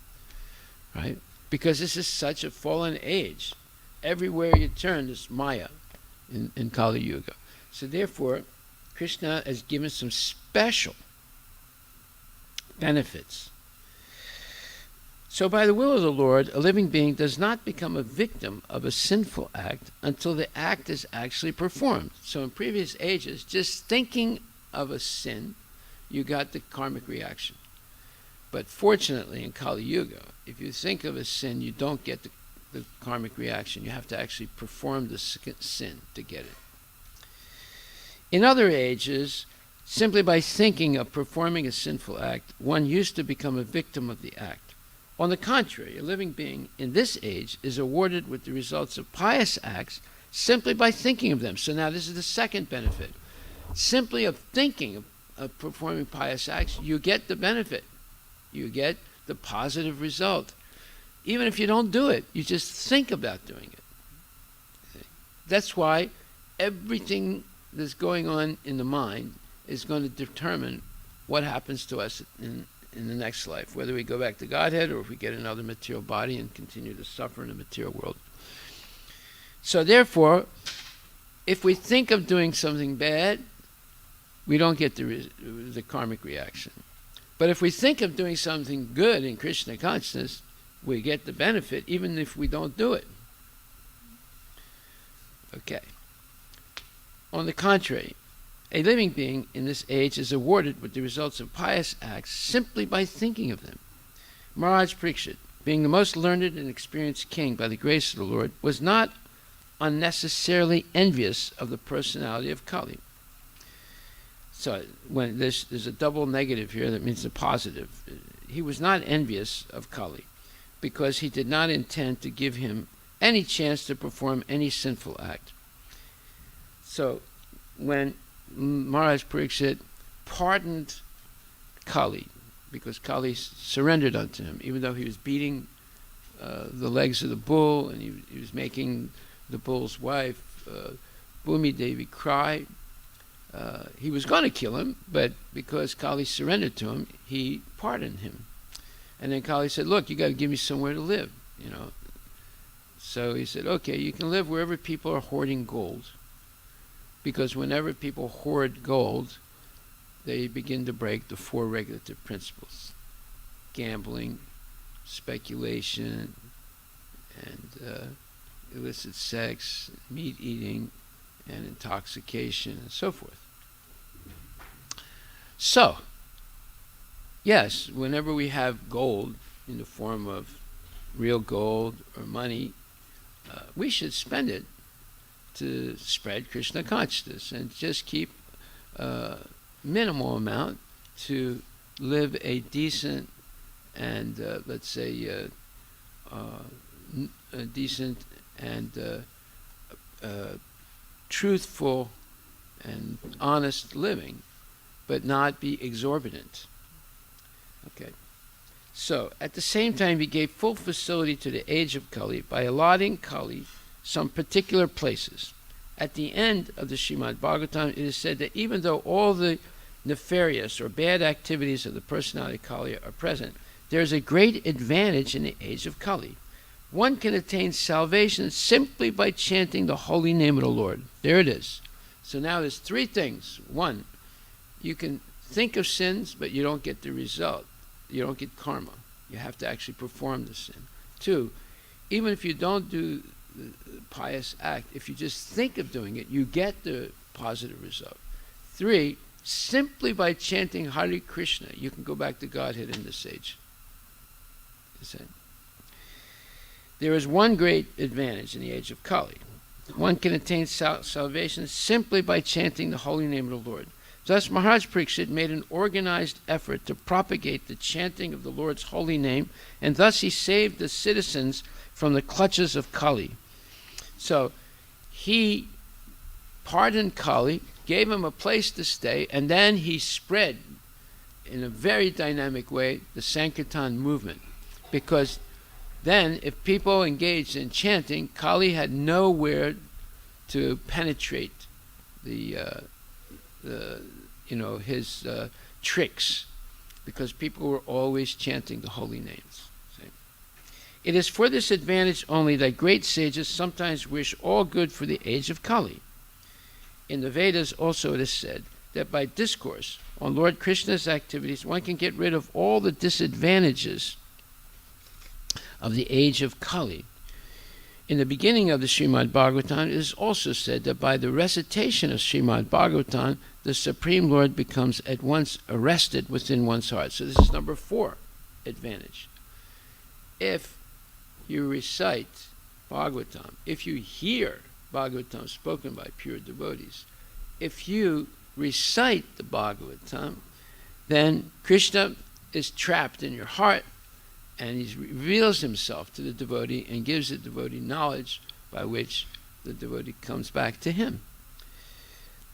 right? Because this is such a fallen age. Everywhere you turn, there's Maya in Kali Yuga. So therefore, Krishna has given some special benefits. So by the will of the Lord, a living being does not become a victim of a sinful act until the act is actually performed. So in previous ages, just thinking of a sin, you got the karmic reaction. But fortunately in Kali Yuga, if you think of a sin, you don't get the karmic reaction. You have to actually perform the sin to get it. In other ages, simply by thinking of performing a sinful act, one used to become a victim of the act. On the contrary, a living being in this age is awarded with the results of pious acts simply by thinking of them. So now this is the second benefit. Simply of thinking performing pious acts, you get the benefit. You get the positive result. Even if you don't do it, you just think about doing it. That's why everything that's going on in the mind is going to determine what happens to us in the next life, whether we go back to Godhead or if we get another material body and continue to suffer in the material world. So therefore, if we think of doing something bad, we don't get the karmic reaction. But if we think of doing something good in Krishna consciousness, we get the benefit even if we don't do it. Okay. On the contrary, a living being in this age is awarded with the results of pious acts simply by thinking of them. Maharaj Parikshit, being the most learned and experienced king by the grace of the Lord, was not unnecessarily envious of the personality of Kali. So when there's a double negative here, that means a positive. He was not envious of Kali because he did not intend to give him any chance to perform any sinful act. So when Maharaj Parikshit pardoned Kali, because Kali surrendered unto him, even though he was beating the legs of the bull and he was making the bull's wife, Bhumi Devi, cry. He was going to kill him, but because Kali surrendered to him, he pardoned him. And then Kali said, look, you got to give me somewhere to live, you know. So he said, okay, you can live wherever people are hoarding gold. Because whenever people hoard gold, they begin to break the 4 regulative principles. Gambling, speculation, and illicit sex, meat eating, and intoxication, and so forth. So, yes, whenever we have gold in the form of real gold or money, we should spend it to spread Krishna consciousness and just keep a minimal amount to live a decent and, let's say, a decent and truthful and honest living, but not be exorbitant. Okay. So, at the same time, he gave full facility to the age of Kali by allotting Kali some particular places. At the end of the Srimad Bhagavatam, it is said that even though all the nefarious or bad activities of the personality of Kali are present, there is a great advantage in the age of Kali. One can attain salvation simply by chanting the holy name of the Lord. There it is. So now there's 3 things. 1, you can think of sins, but you don't get the result. You don't get karma. You have to actually perform the sin. 2, even if you don't do the pious act, if you just think of doing it, you get the positive result. 3, simply by chanting Hare Krishna, you can go back to Godhead in this age. There is one great advantage in the age of Kali. One can attain salvation simply by chanting the holy name of the Lord. Thus, Maharaj Parikshit made an organized effort to propagate the chanting of the Lord's holy name, and thus he saved the citizens from the clutches of Kali. So, he pardoned Kali, gave him a place to stay, and then he spread, in a very dynamic way, the Sankirtan movement. Because then, if people engaged in chanting, Kali had nowhere to penetrate his tricks, because people were always chanting the holy names. See? It is for this advantage only that great sages sometimes wish all good for the age of Kali. In the Vedas also it is said that by discourse on Lord Krishna's activities, one can get rid of all the disadvantages of the age of Kali. In the beginning of the Srimad Bhagavatam, it is also said that by the recitation of Srimad Bhagavatam, the Supreme Lord becomes at once arrested within one's heart. So this is number 4 advantage. If you recite Bhagavatam, if you hear Bhagavatam spoken by pure devotees, if you recite the Bhagavatam, then Krishna is trapped in your heart, and he reveals himself to the devotee and gives the devotee knowledge by which the devotee comes back to him.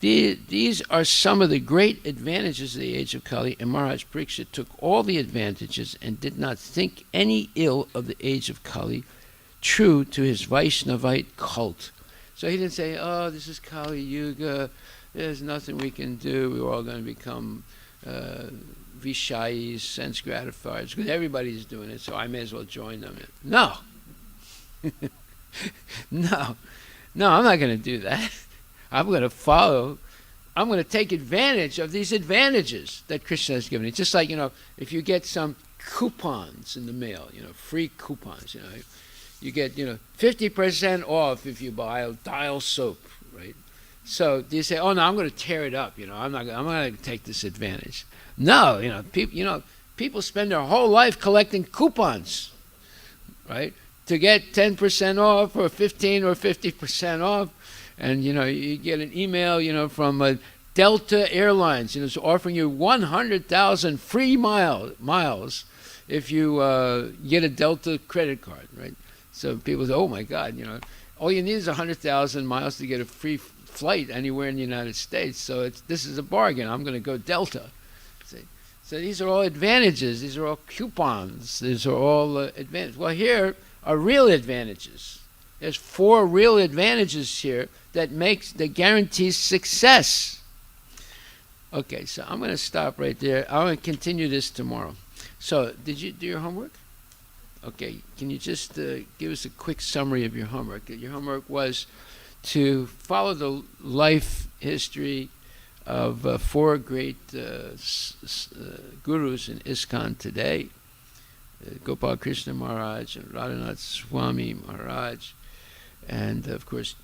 These are some of the great advantages of the age of Kali, and Maharaj Pariksit took all the advantages and did not think any ill of the age of Kali, true to his Vaishnavite cult. So he didn't say, oh, this is Kali Yuga, there's nothing we can do, we're all going to become Vishayis, sense gratifiers, because everybody's doing it, so I may as well join them. No. No, I'm not going to do that. I'm going to take advantage of these advantages that Krishna has given. It's just like, if you get some coupons in the mail, free coupons, you get, 50% off if you buy Dial soap, right? So you say, oh no, I'm going to tear it up, I'm not going to take this advantage. No, people spend their whole life collecting coupons, right? To get 10% off or 15 or 50% off. And, you get an email, from Delta Airlines, it's offering you 100,000 free miles if you get a Delta credit card, right? So people say, oh, my God, all you need is 100,000 miles to get a free flight anywhere in the United States. So this is a bargain. I'm going to go Delta. See? So these are all advantages. These are all coupons. These are all advantages. Well, here are real advantages. There's 4 real advantages here that guarantees success. Okay, so I'm going to stop right there. I'm going to continue this tomorrow. So, did you do your homework? Okay, can you just give us a quick summary of your homework? Your homework was to follow the life history of 4 great gurus in ISKCON today. Gopal Krishna Maharaj and Radhanath Swami Maharaj, and of course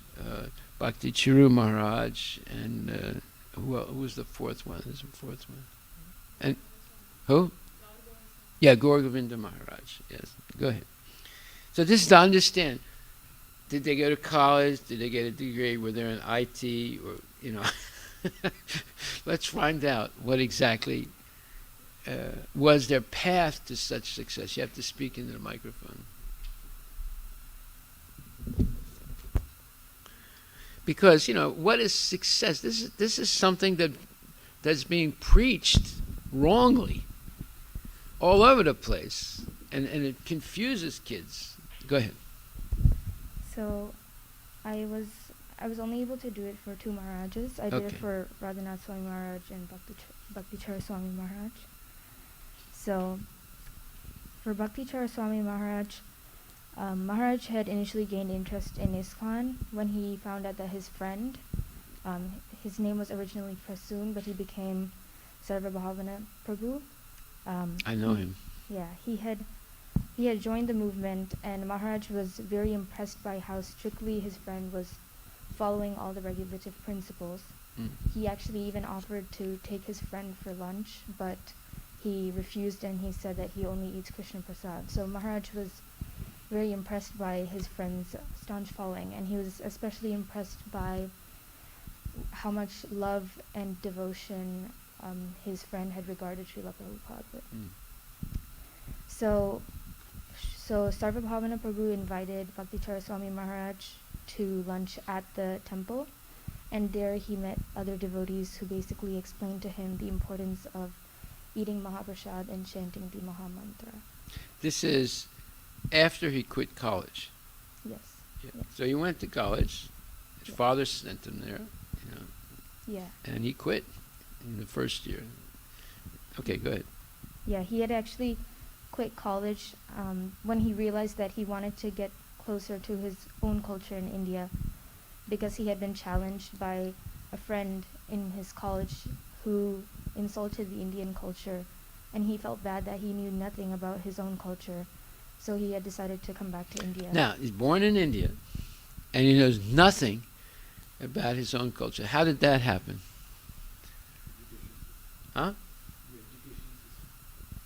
Bhakti Chiru Maharaj, and who was the 4th one? There's a 4th one. And who? Yeah, Gaur Govinda Maharaj. Yes, go ahead. So this is to understand. Did they go to college? Did they get a degree? Were they in IT? Or let's find out what exactly was their path to such success. You have to speak into the microphone. Because, what is success? This is something that's being preached wrongly all over the place. And it confuses kids. Go ahead. So I was only able to do it for 2 Maharajas. I did it for Radhanath Swami Maharaj and Bhakti Chara Swami Maharaj. So, for Bhakti Chara Swami Maharaj, Maharaj had initially gained interest in ISKCON when he found out that his friend, his name was originally Prasoon, but he became Sarvabhavana Prabhu. I know him. Yeah, he had joined the movement, and Maharaj was very impressed by how strictly his friend was following all the regulative principles. He actually even offered to take his friend for lunch, but he refused, and he said that he only eats Krishna Prasad. So Maharaj was very impressed by his friend's staunch following, and he was especially impressed by how much love and devotion his friend had regarded Srila Prabhupada with. So Sarvabhavana Prabhu invited Bhakti Chara Swami Maharaj to lunch at the temple, and there he met other devotees who basically explained to him the importance of eating Mahaprasad and chanting the Mahamantra. This is after he quit college. Yes. Yeah. So he went to college. His father sent him there, Yeah. and he quit in the first year. Okay, go ahead. Yeah, he had actually quit college when he realized that he wanted to get closer to his own culture in India, because he had been challenged by a friend in his college who insulted the Indian culture, and he felt bad that he knew nothing about his own culture, so he had decided to come back to India. Now, he's born in India, and he knows nothing about his own culture. How did that happen? Huh?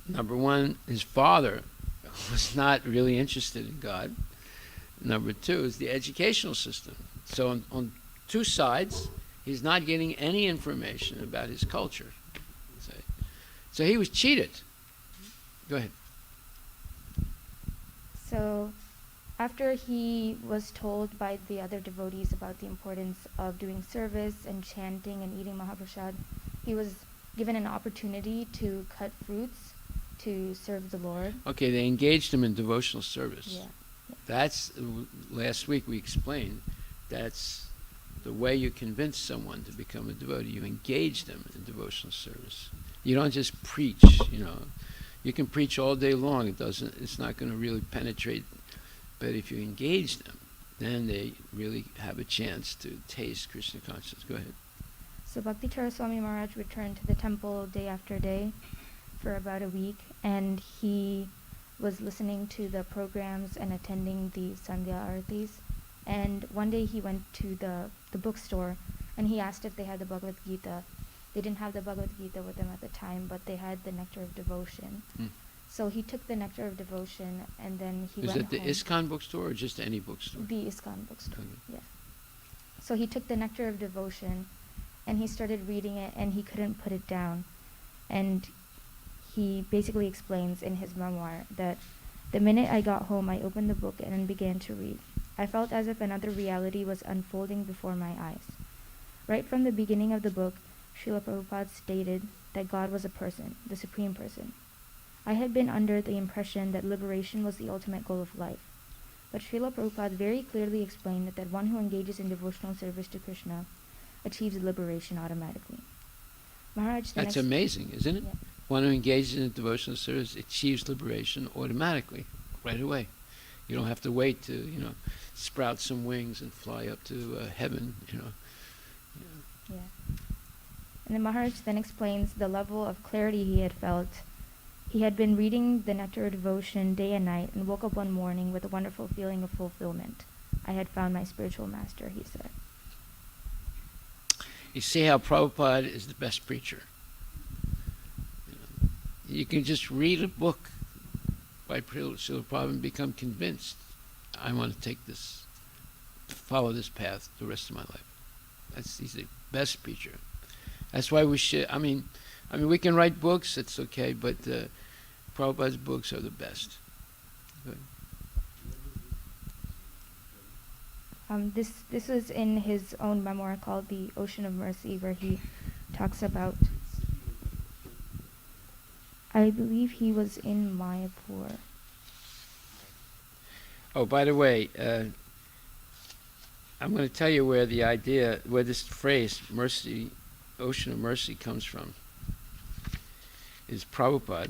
Number one, his father was not really interested in God. Number two is the educational system. So on 2 sides, he's not getting any information about his culture. So he was cheated. Go ahead. So After he was told by the other devotees about the importance of doing service and chanting and eating Mahaprasad, he was given an opportunity to cut fruits to serve the Lord. Okay, they engaged him in devotional service. Yeah. That's, last week we explained, that's the way you convince someone to become a devotee. You engage them in devotional service. You don't just preach, you know. You can preach all day long. It's not going to really penetrate. But if you engage them, then they really have a chance to taste Krishna consciousness. Go ahead. So Bhakti Swami Maharaj returned to the temple day after day for about a week, and he was listening to the programs and attending the Sandhya Aartis. And one day he went to the bookstore, and he asked if they had the Bhagavad Gita. They didn't have the Bhagavad Gita with them at the time, but they had the Nectar of Devotion. So he took the Nectar of Devotion, and then he went home. Is it the ISKCON bookstore or just any bookstore? The ISKCON bookstore, Okay. yeah. So he took the Nectar of Devotion, and he started reading it, and he couldn't put it down. And he basically explains in his memoir that the minute I got home, I opened the book and began to read. I felt as if another reality was unfolding before my eyes. Right from the beginning of the book, Srila Prabhupada stated that God was a person, the Supreme Person. I had been under the impression that liberation was the ultimate goal of life. But Srila Prabhupada very clearly explained that one who engages in devotional service to Krishna achieves liberation automatically. Maharaj, That's amazing, isn't it? Yeah. One who engages in devotional service achieves liberation automatically, right away. You don't have to wait to, you know, sprout some wings and fly up to heaven, you know. Yeah. And then Maharaj then explains the level of clarity he had felt. He had been reading the Nectar of Devotion day and night and woke up one morning with a wonderful feeling of fulfillment. I had found my spiritual master, he said. You see how Prabhupada is the best preacher. You can just read a book by Srila Prabhupada and become convinced, I want to take this, follow this path the rest of my life. He's the best preacher. That's why we should, I mean, we can write books, it's okay, but Prabhupada's books are the best. Good. This was in his own memoir called The Ocean of Mercy, where he talks about, I believe he was in Mayapur. Oh, by the way, I'm going to tell you where this phrase, mercy, ocean of mercy, comes from. Is Prabhupada.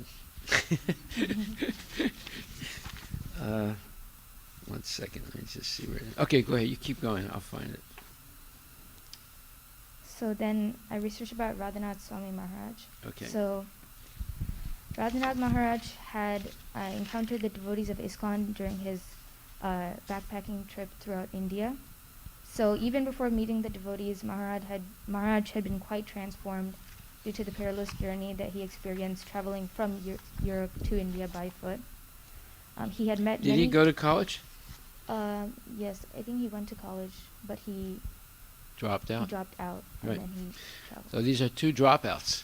One second, let me just see where it is. Okay, go ahead, you keep going, I'll find it. So then I researched about Radhanath Swami Maharaj. Okay. So Radhanath Maharaj had encountered the devotees of ISKCON during his backpacking trip throughout India. So even before meeting the devotees, Maharaj had been quite transformed due to the perilous journey that he experienced traveling from Europe to India by foot. He had met Did he go to college? Yes, I think he went to college, but he Dropped out? dropped out, Right. and then he traveled. So these are two dropouts.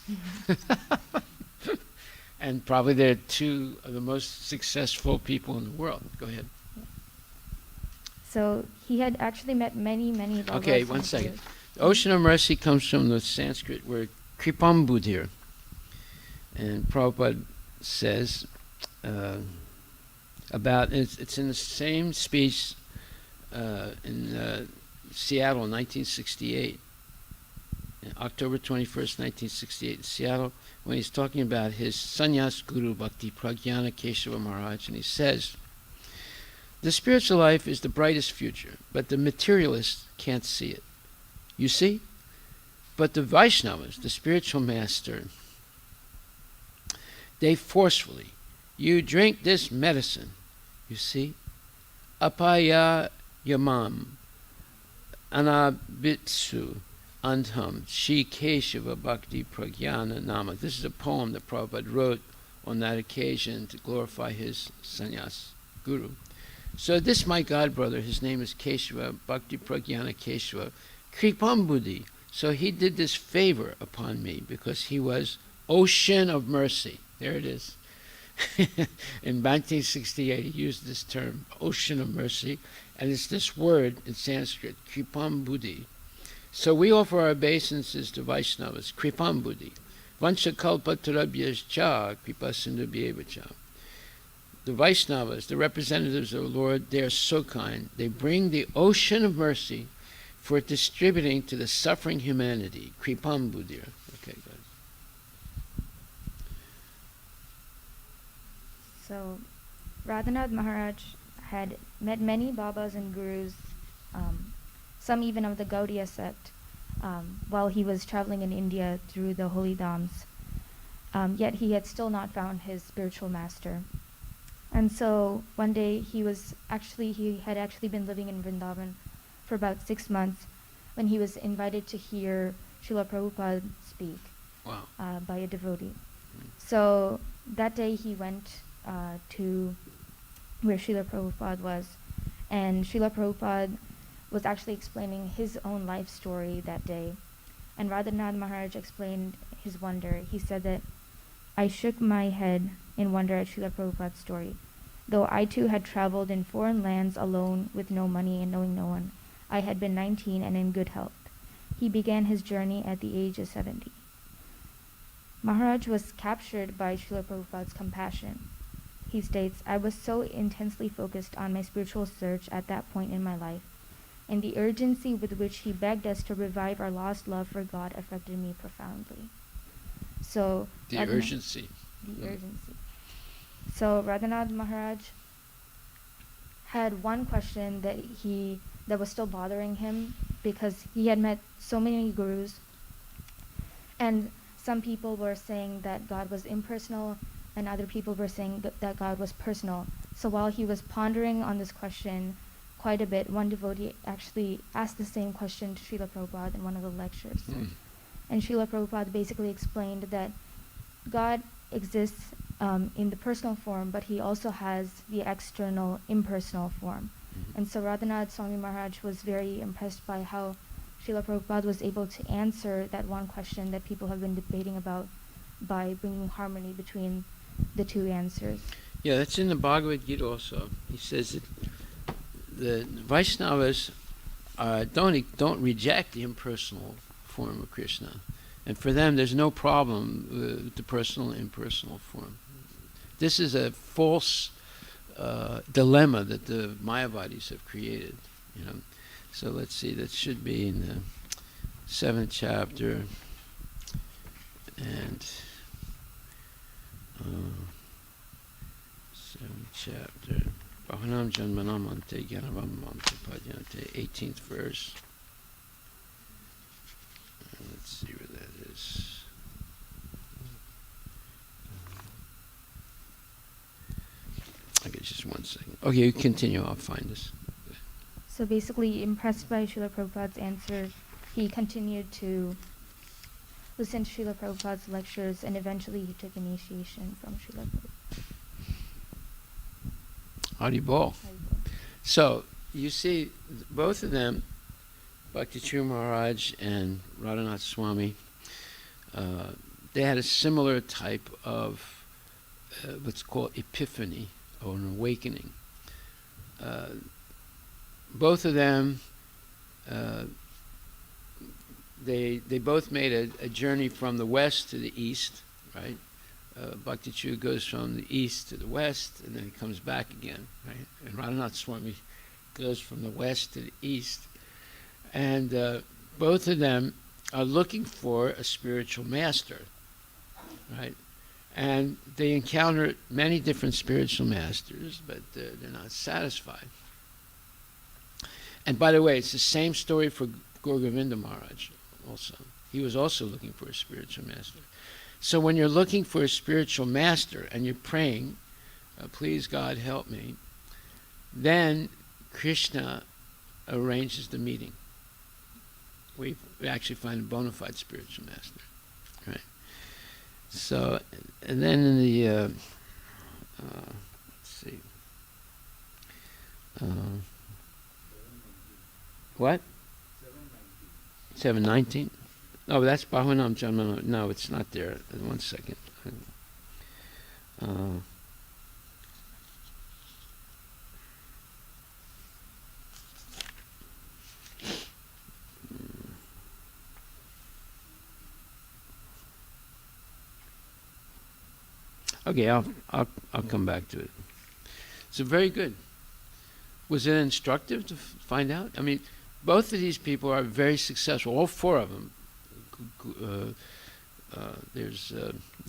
And probably they're two of the most successful people in the world. Go ahead. So he had actually met many Bhagavad Okay, one Sanskrit. second. The Ocean of Mercy comes from the Sanskrit word Kripambudir. And Prabhupada says it's in the same speech in Seattle, 1968. October 21st, 1968, in Seattle, when he's talking about his sannyas guru, Bhakti Pragyana Keshava Maharaj, and he says, the spiritual life is the brightest future, but the materialists can't see it. You see? But the Vaishnavas, the spiritual master, they forcefully, you drink this medicine, you see? Apaya yamam, anabitsu, Antam, Shri Keshava Bhakti Pragyana Nama. This is a poem that Prabhupada wrote on that occasion to glorify his sannyas guru. So this, my god brother, his name is Keshava, Bhakti Pragyana Keshava, Kripambudi. So he did this favor upon me because he was ocean of mercy. There it is. In 1968, he used this term, ocean of mercy, and it's this word in Sanskrit, Kripam Buddhi. So we offer our obeisances to Vaishnavas, Kripam Buddhi. Vanchakalpatarabhyascha Kripasindubhyevacha. The Vaishnavas, the representatives of the Lord, they are so kind. They bring the ocean of mercy for distributing to the suffering humanity. Kripam Buddhi. Okay, good. So, Radhanath Maharaj had met many Babas and Gurus, some even of the Gaudiya sect, while he was traveling in India through the holy dhams. Yet he had still not found his spiritual master. And so one day he had actually been living in Vrindavan for about 6 months when he was invited to hear Srila Prabhupada speak. Wow. By a devotee. So that day he went to where Srila Prabhupada was, and Srila Prabhupada was actually explaining his own life story that day. And Radhanath Maharaj explained his wonder. He said that, "I shook my head in wonder at Srila Prabhupada's story. Though I too had traveled in foreign lands alone with no money and knowing no one, I had been 19 and in good health. He began his journey at the age of 70. Maharaj was captured by Srila Prabhupada's compassion. He states, "I was so intensely focused on my spiritual search at that point in my life, and the urgency with which he begged us to revive our lost love for God affected me profoundly." So The urgency. The urgency. So Radhanath Maharaj had one question that was still bothering him, because he had met so many gurus, and some people were saying that God was impersonal, and other people were saying that God was personal. So while he was pondering on this question quite a bit, one devotee actually asked the same question to Srila Prabhupada in one of the lectures. And Srila Prabhupada basically explained that God exists in the personal form, but he also has the external impersonal form. And so Radhanath Swami Maharaj was very impressed by how Srila Prabhupada was able to answer that one question that people have been debating about by bringing harmony between the two answers. Yeah, that's in the Bhagavad Gita also. He says that the Vaishnavas don't reject the impersonal form of Krishna. And for them, there's no problem with the personal and impersonal form. This is a false dilemma that the Mayavadis have created. So let's see, that should be in the 7th chapter, and 7th chapter, Bahanam Janmanam Ante Gyanavam Ante Padyante, 18th verse. Let's see where that is. Okay, just one second. Okay, you continue, I'll find this. So basically, impressed by Srila Prabhupada's answer, he continued to listen to Srila Prabhupada's lectures, and eventually he took initiation from Srila Prabhupada. Haribol. So, you see, both of them, Bhakti Churu Maharaj and Radhanath Swami, they had a similar type of what's called epiphany, or an awakening. Both of them, they both made a journey from the west to the east, right? Bhakti Churu goes from the east to the west, and then he comes back again, right? And Radhanath Swami goes from the west to the east. And both of them are looking for a spiritual master, right? And they encounter many different spiritual masters, but they're not satisfied. And by the way, it's the same story for Gaur Govinda Maharaj also. He was also looking for a spiritual master. So when you're looking for a spiritual master and you're praying, please God help me, then Krishna arranges the meeting. We actually find a bona fide spiritual master, right? So, and then in the, let's see, what? 719. Oh, that's Bahunam Janmana. No, it's not there. One second. Okay, I'll come back to it. So very good. Was it instructive to find out? I mean, both of these people are very successful. All four of them. There's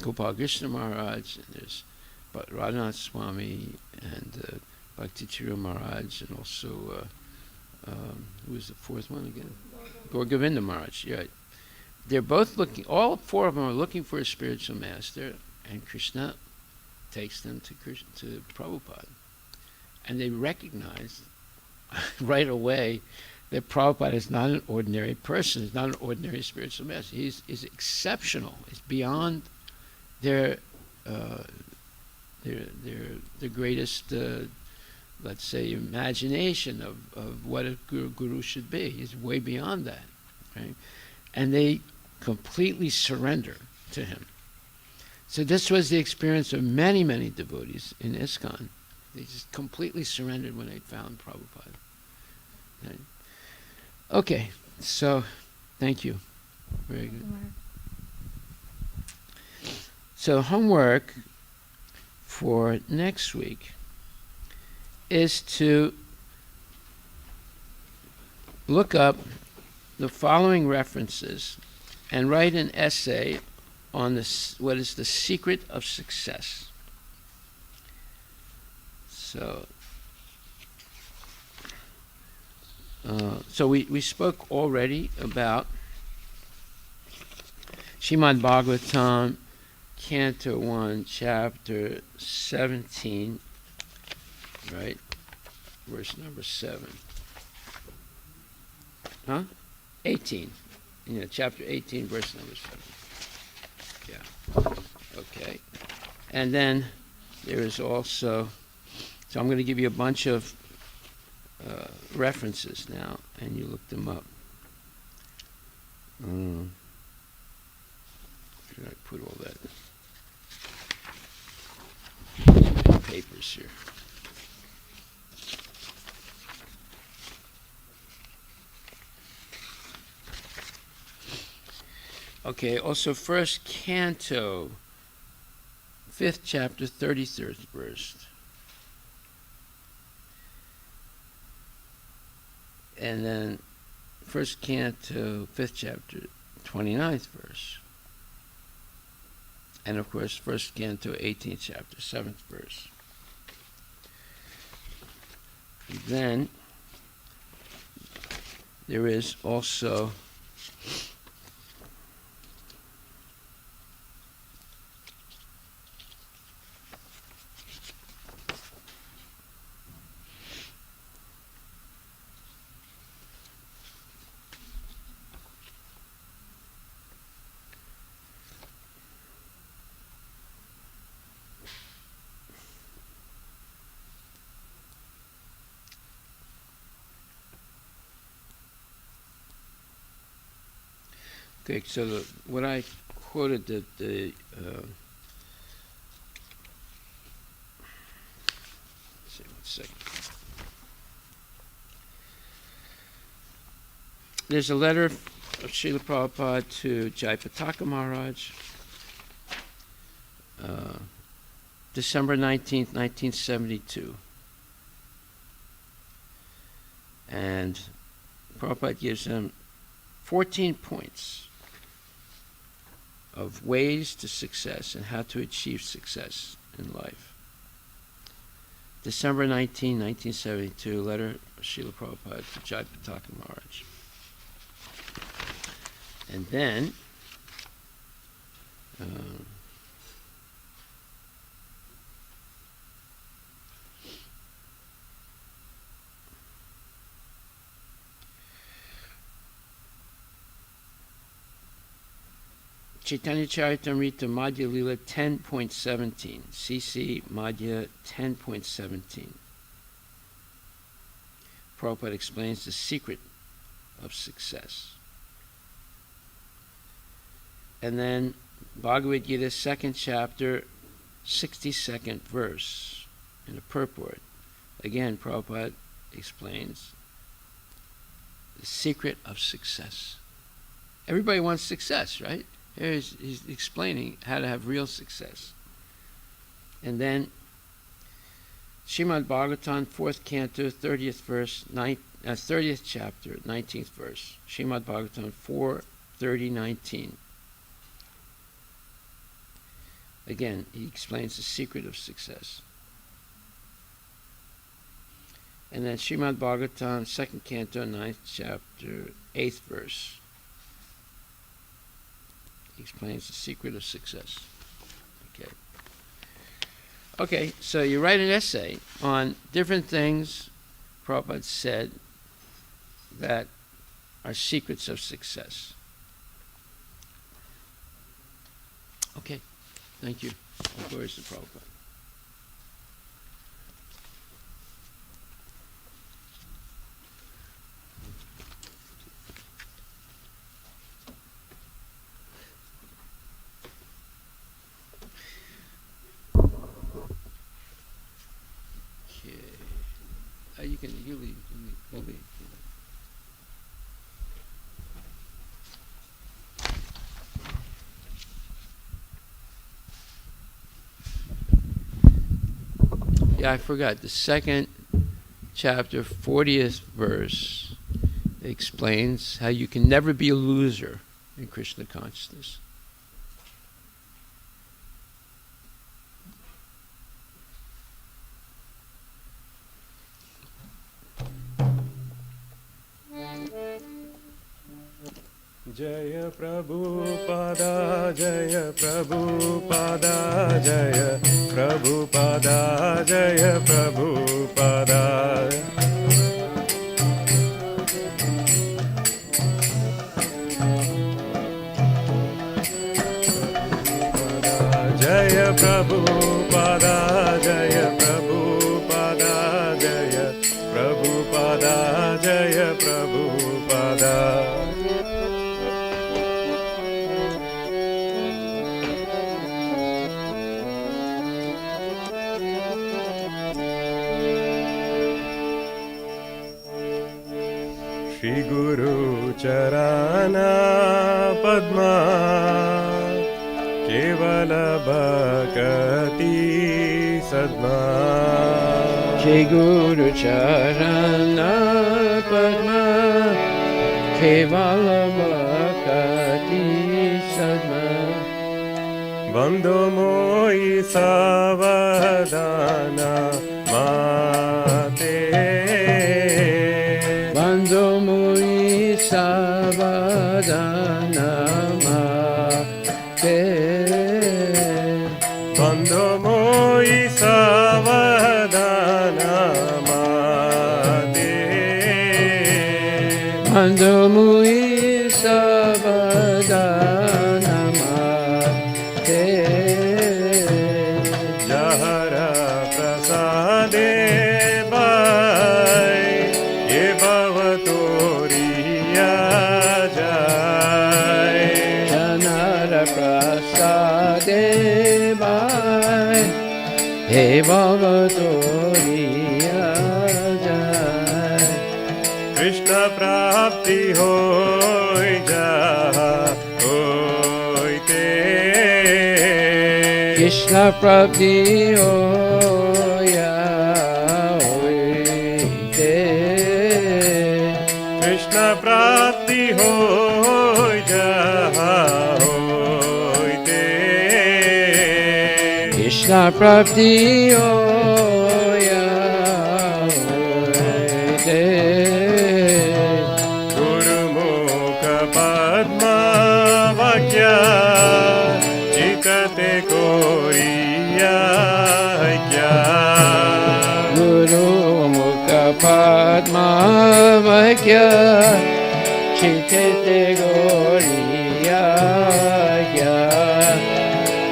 Gopal Krishna Maharaj, and there's Radhanath Swami, and Bhakti Chiro Maharaj, and also who was the fourth one again? Gaur Govinda Maharaj. Yeah, they're both looking. All four of them are looking for a spiritual master, and Krishna takes them to Prabhupada, and they recognize right away that Prabhupada is not an ordinary person. He's not an ordinary spiritual master. He's exceptional. He's beyond their greatest, let's say, imagination of what a guru should be. He's way beyond that, right? And they completely surrender to him. So this was the experience of many, many devotees in ISKCON. They just completely surrendered when they found Prabhupada. Right? Okay, so thank you. Very good. So homework for next week is to look up the following references and write an essay on what is the secret of success. So we spoke already about Srimad Bhagavatam, Canto 1, Chapter 17, right? Verse number 7. Huh? 18. Yeah, Chapter 18, verse number 7. Yeah. Okay. And then there is also, so I'm going to give you a bunch of references now, and you look them up. Should I put all that in papers here? Okay, also first canto, 5th chapter, 33rd verse. And then first canto, 5th chapter, 29th verse. And of course, first canto, 18th chapter, 7th verse. And then there is also okay, so what I quoted that let's see, 1 second. There's a letter of Srila Prabhupada to Jayapataka Maharaj, December 19th, 1972. And Prabhupada gives him 14 points of ways to success and how to achieve success in life. December 19, 1972, letter of Srila Prabhupada to Jayapataka Maharaj. And then, Chaitanya Charitamrita Madhya Lila 10.17, CC Madhya 10.17. Prabhupada explains the secret of success. And then Bhagavad Gita, 2nd chapter, 62nd verse, in the purport. Again, Prabhupada explains the secret of success. Everybody wants success, right? He's explaining how to have real success. And then Srimad Bhagavatam, 4th canto, 30th verse, 30th chapter, 19th verse. Srimad Bhagavatam 4:30-19. Again, he explains the secret of success. And then Srimad Bhagavatam, 2nd canto, 9th chapter, 8th verse. He explains the secret of success. Okay. Okay, so you write an essay on different things Prabhupada said that are secrets of success. Okay, thank you. All glories to Prabhupada. You leave. We'll leave. Yeah, I forgot. The 2nd chapter, 40th verse, explains how you can never be a loser in Krishna consciousness. Jaya Prabhupada, Jaya Prabhupada, Jaya Prabhupada, Jaya Prabhupada. Jaya Prabhupada, Jaya Prabhupada, Jaya Prabhupada, Jaya Prabhupada. Shri Guru Charana Padma Kevala Bhakati Sadma. Shri Guru Charana Padma Kevala Bhakati Sadma. Bandho Moi Savadana Mate. Bandho Moi Savadana Mate. Bandho Moi Savadana Mate. Bandho Moi Savadana Mate. Jahara Prasade Bai Ye Bhavatoriya Jai. Janara Prasade Bai He Bhavatoriya Jai. Krishna Prapti Hoy Jaha Hoite. Krishna Prabdi Hoya Hoite. Krishna Prapti Hoy Jaha Hoite. Krishna Prabdi Hoya Hoite. Guru Mukha Padma Vakya Chitate Koriya Kya. Guru Mukha Padma Vakya Chitete Goriya Kya.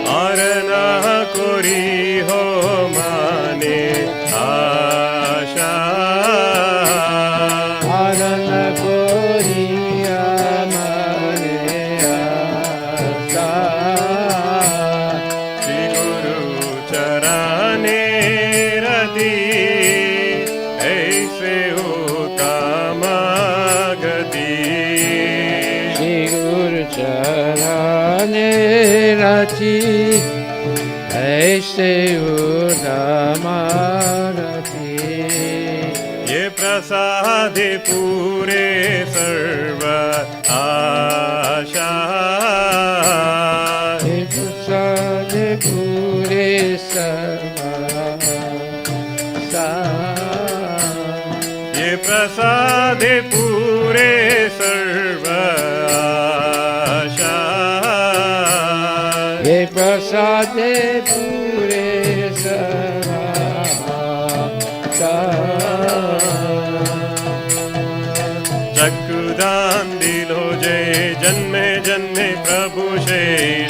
Arana Kori Ho Mane Asha. Arana Goriya Mane Asa. Shri Guru Charane Rati Aise Utama Gati. Shri Guru Charane Rati ऐसे उदामारती ये प्रसादे पूरे सर्व आशा ये प्रसाद पूरे सर्वासा ये प्रसादे पूरे सर्व आशा ये प्रसाद पूरे सर्वासा चक्षुदान दिलो जय जन्मे जन्मे प्रभु से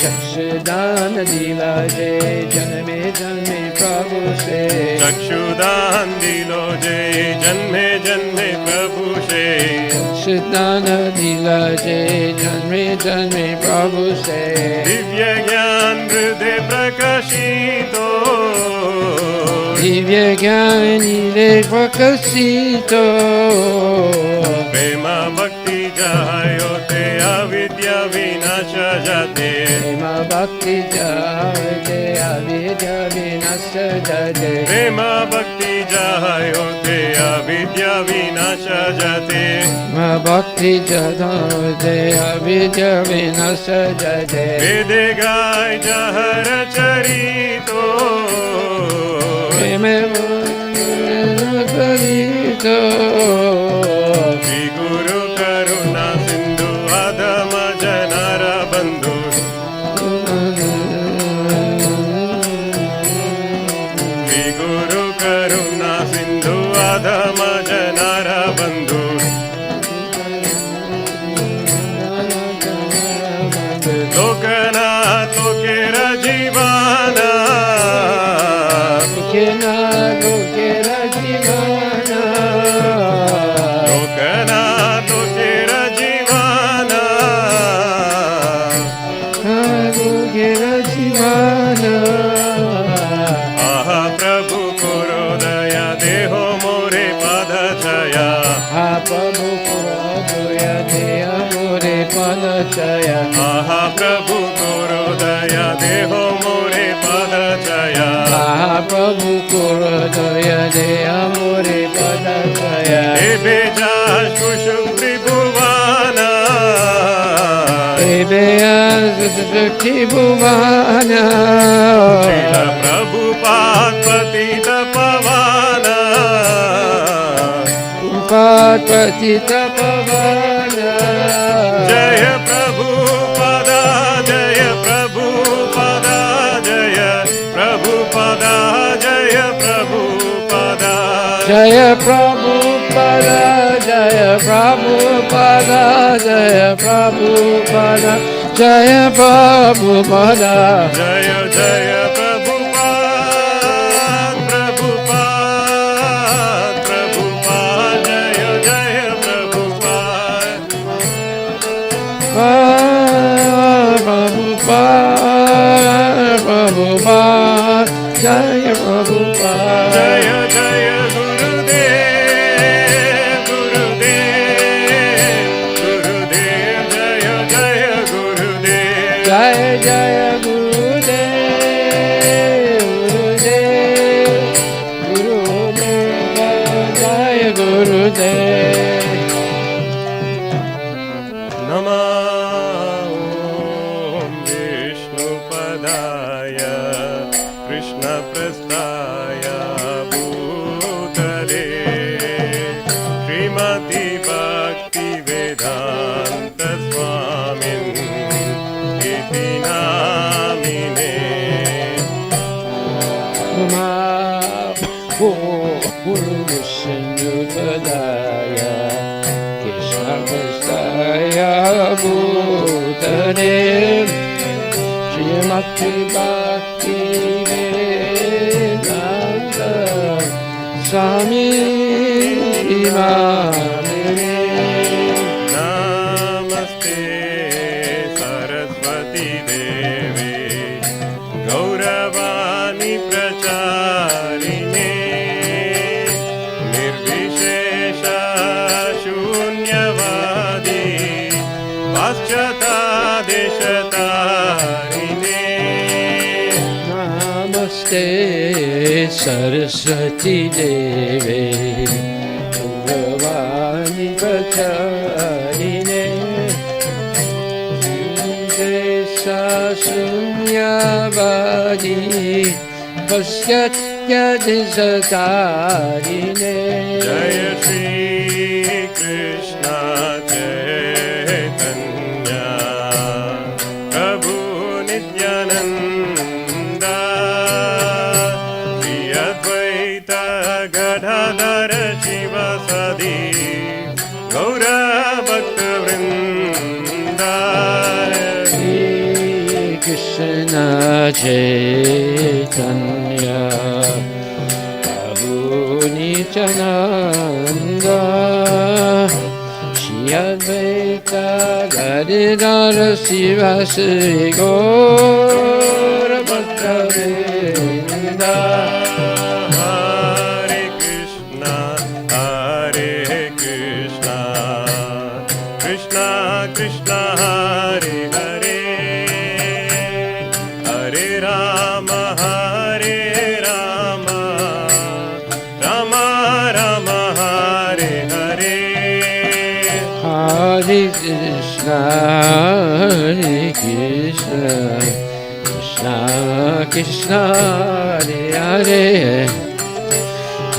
चक्षुदान दिला जय जन्मे जन्मे प्रभु से चक्षुदान दिलो जय जन्मे जन्मे प्रभु से चक्षुदान दिला जय जन्मे जन्मे प्रभु से दिव्य ज्ञान हृदय प्रकाशितो दिव्य ज्ञानी रे प्रकाशितो प्रेम भक्ति जायो ते अविद्या विनाश जाते प्रेम भक्ति जाते अविद्या विनाश जाते प्रेम भक्ति जायो ते अविद्या विनाश जाते भक्ति जाते अविद्या विनाश जाते वेदे गाय जहर चरितो प्रेम करितो श्री गुरु करुणा सिंधु अधम जनर बंधु श्री गुरु करुणा सिंधु अधम जनर बंधु लोकनाथ लोकेर जीवाना लोकेर जीवाना लोकनाथ लोकेर जीवाना लोकेर जीवाना आहा प्रभु करो दया देहो मोरे पद छया हा प्रभु दया देह मोरे पद छया आहा प्रभु करो दया देहो मोरे पद छया हा प्रभु कोरो दया देह मोरे पद छया एबे जाश कुशु त्रिभुवाना एबे त्रिभुवाना श्रील प्रभु पतित पवाना पतित पवाना जय प्रभु पदा जय प्रभु पदा जय प्रभु पदा जय प्रभु पदा जय प्रभु पदा जय प्रभु पदा जय प्रभु पदा जय प्रभु पदा जय जय प्रभु प्रभु प्रभु जय जय प्रभु Prabhupada, Jaya Prabhupada, जय जय गुरुदेव गुरुदेव गुरुदेव जय जय गुरुदेव Jaya Jaya Gurudev, Gurudev, Jaya Gurudev. नमः ॐ विष्णुपदाय कृष्णप्रस्थाय भूतले श्रीमति भक्तिवेदान्त स्वामिन् इति नामिने Guru Vishnupadaya Krishna Prastaya Bhutane Srimati Bhakti Vedanta Swami Imamine नमस्ते सरस्वती देवे गौरवाणी प्रचारिणे निर्विशेष शून्यवादी पाश्चाता देशतारिणे Namaste Saraswati Deve Gauravani Pracharine Desa Sunyavadi Pasyatya Disatarine Jaya Shri Krishna Chaitanya Prabhu Nityananda Shri Advaita Gadadhara Shivasadi Gaura Bhakta Vrinda Krishna Chaitanya Prabhu Nityananda Shri Advaita Gadadhara Sivasari Gaura Bhakta Vrinda Hare Krishna Krishna Krishna Hare Hare Hare Rama Rama Rama Hare Hare Hare Krishna Krishna Krishna Hare Hare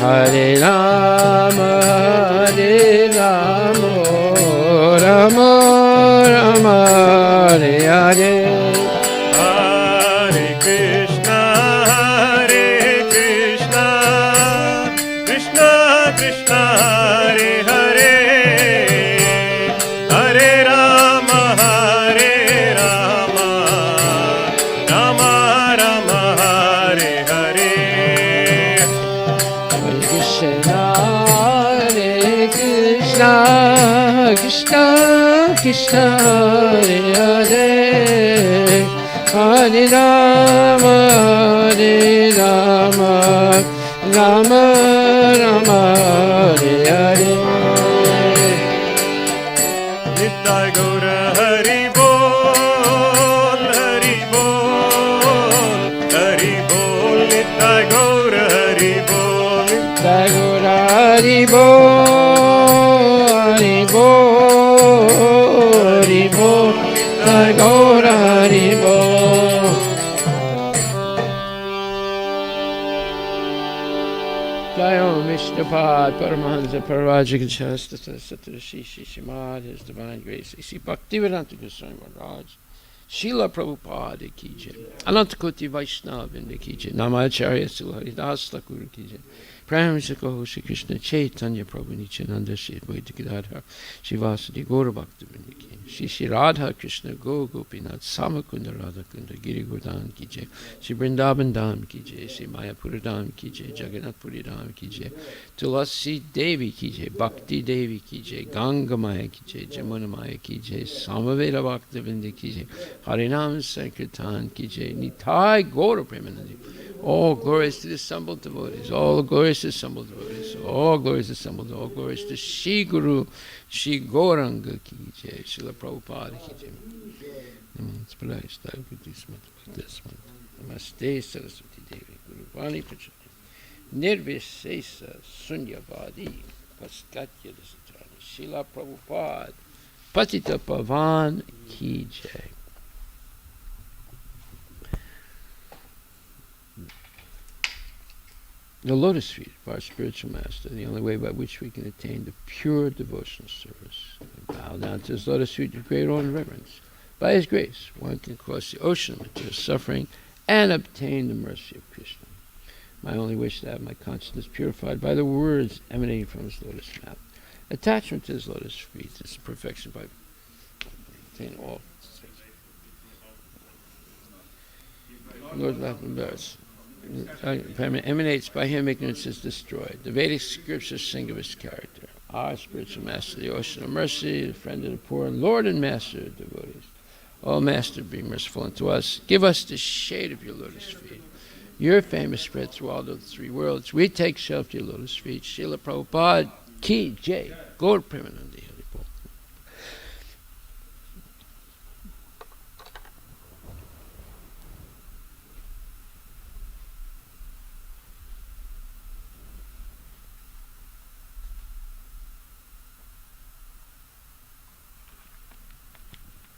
Hare Rama Rama Rama Hare Hare Hare Krishna Krishna Krishna Hare Hare Hare Rama Rama Rama Hare Hare Hare Krishna Krishna Krishna Hare Hare Hare Rama Rama Rama Hare Hare Nitai Gaura Hari Bol Hari Bol Hari Bol Nitai Gaura Hari Bol Tagora Haribo Tagora Haribo Jayo Mishnapad Paramahansa Parvajika Chastata Satrashi Shishimad His Divine Grace Isi Bhaktivedanta Goswami Maharaj Srila Prabhupada Ki Jai Anantakoti Vaishnava Vrinda Ki Jai Namacharya Sulharidas Thakur Ki Jai Pramisako Shri Krishna Chaitanya Prabhu Nityananda Shri Advaita Gadadhar Shri Vasudeva Gaura Bhakta Vrinda Ki Shri Radha Krishna Go Gopinath Samakunda Radha Kunda Giri Govardhan Ki Jai Shri Vrindavan Dham Ki Jai Shri Mayapura Dham Ki Jai Jagannath Puri Dham Ki Jai Tulasi Devi Ki Jai Bhakti Devi Ki Jai Ganga Maya Ki Jai Jamuna Maya Ki Jai Samaveda Bhakta Vrinda Ki Jai Harinam Sankirtan Ki Jai Nitai Gaura Premanandi. All glories to the assembled devotees, all glories to the assembled devotees, all glories to the assembled, all glories to Shri Guru, Shri Gauranga Ki Jai, Srila Prabhupada Ki Jai. Namaste Saraswati Devi, Guru Vani Prachari, Nirvishesa Sunyavadi, Paskatya Dasatani, Srila Prabhupada, Patita Pavan Ki Jai. The lotus feet of our spiritual master, the only way by which we can attain the pure devotional service. We bow down to his lotus feet with great honor and reverence. By his grace, one can cross the ocean of material suffering and obtain the mercy of Krishna. My only wish is to have my consciousness purified by the words emanating from his lotus mouth. Attachment to his lotus feet is perfection by attaining all. Lord, laugh and embarrass. Emanates by him, ignorance is destroyed. The Vedic scriptures sing of his character. Our spiritual master, the ocean of mercy, the friend of the poor, and Lord and master of devotees. O Master, be merciful unto us. Give us the shade of your lotus feet. Your fame is spread through all the three worlds. We take shelter of your lotus feet. Srila Prabhupada Ki Jai. Gaur Premanandi.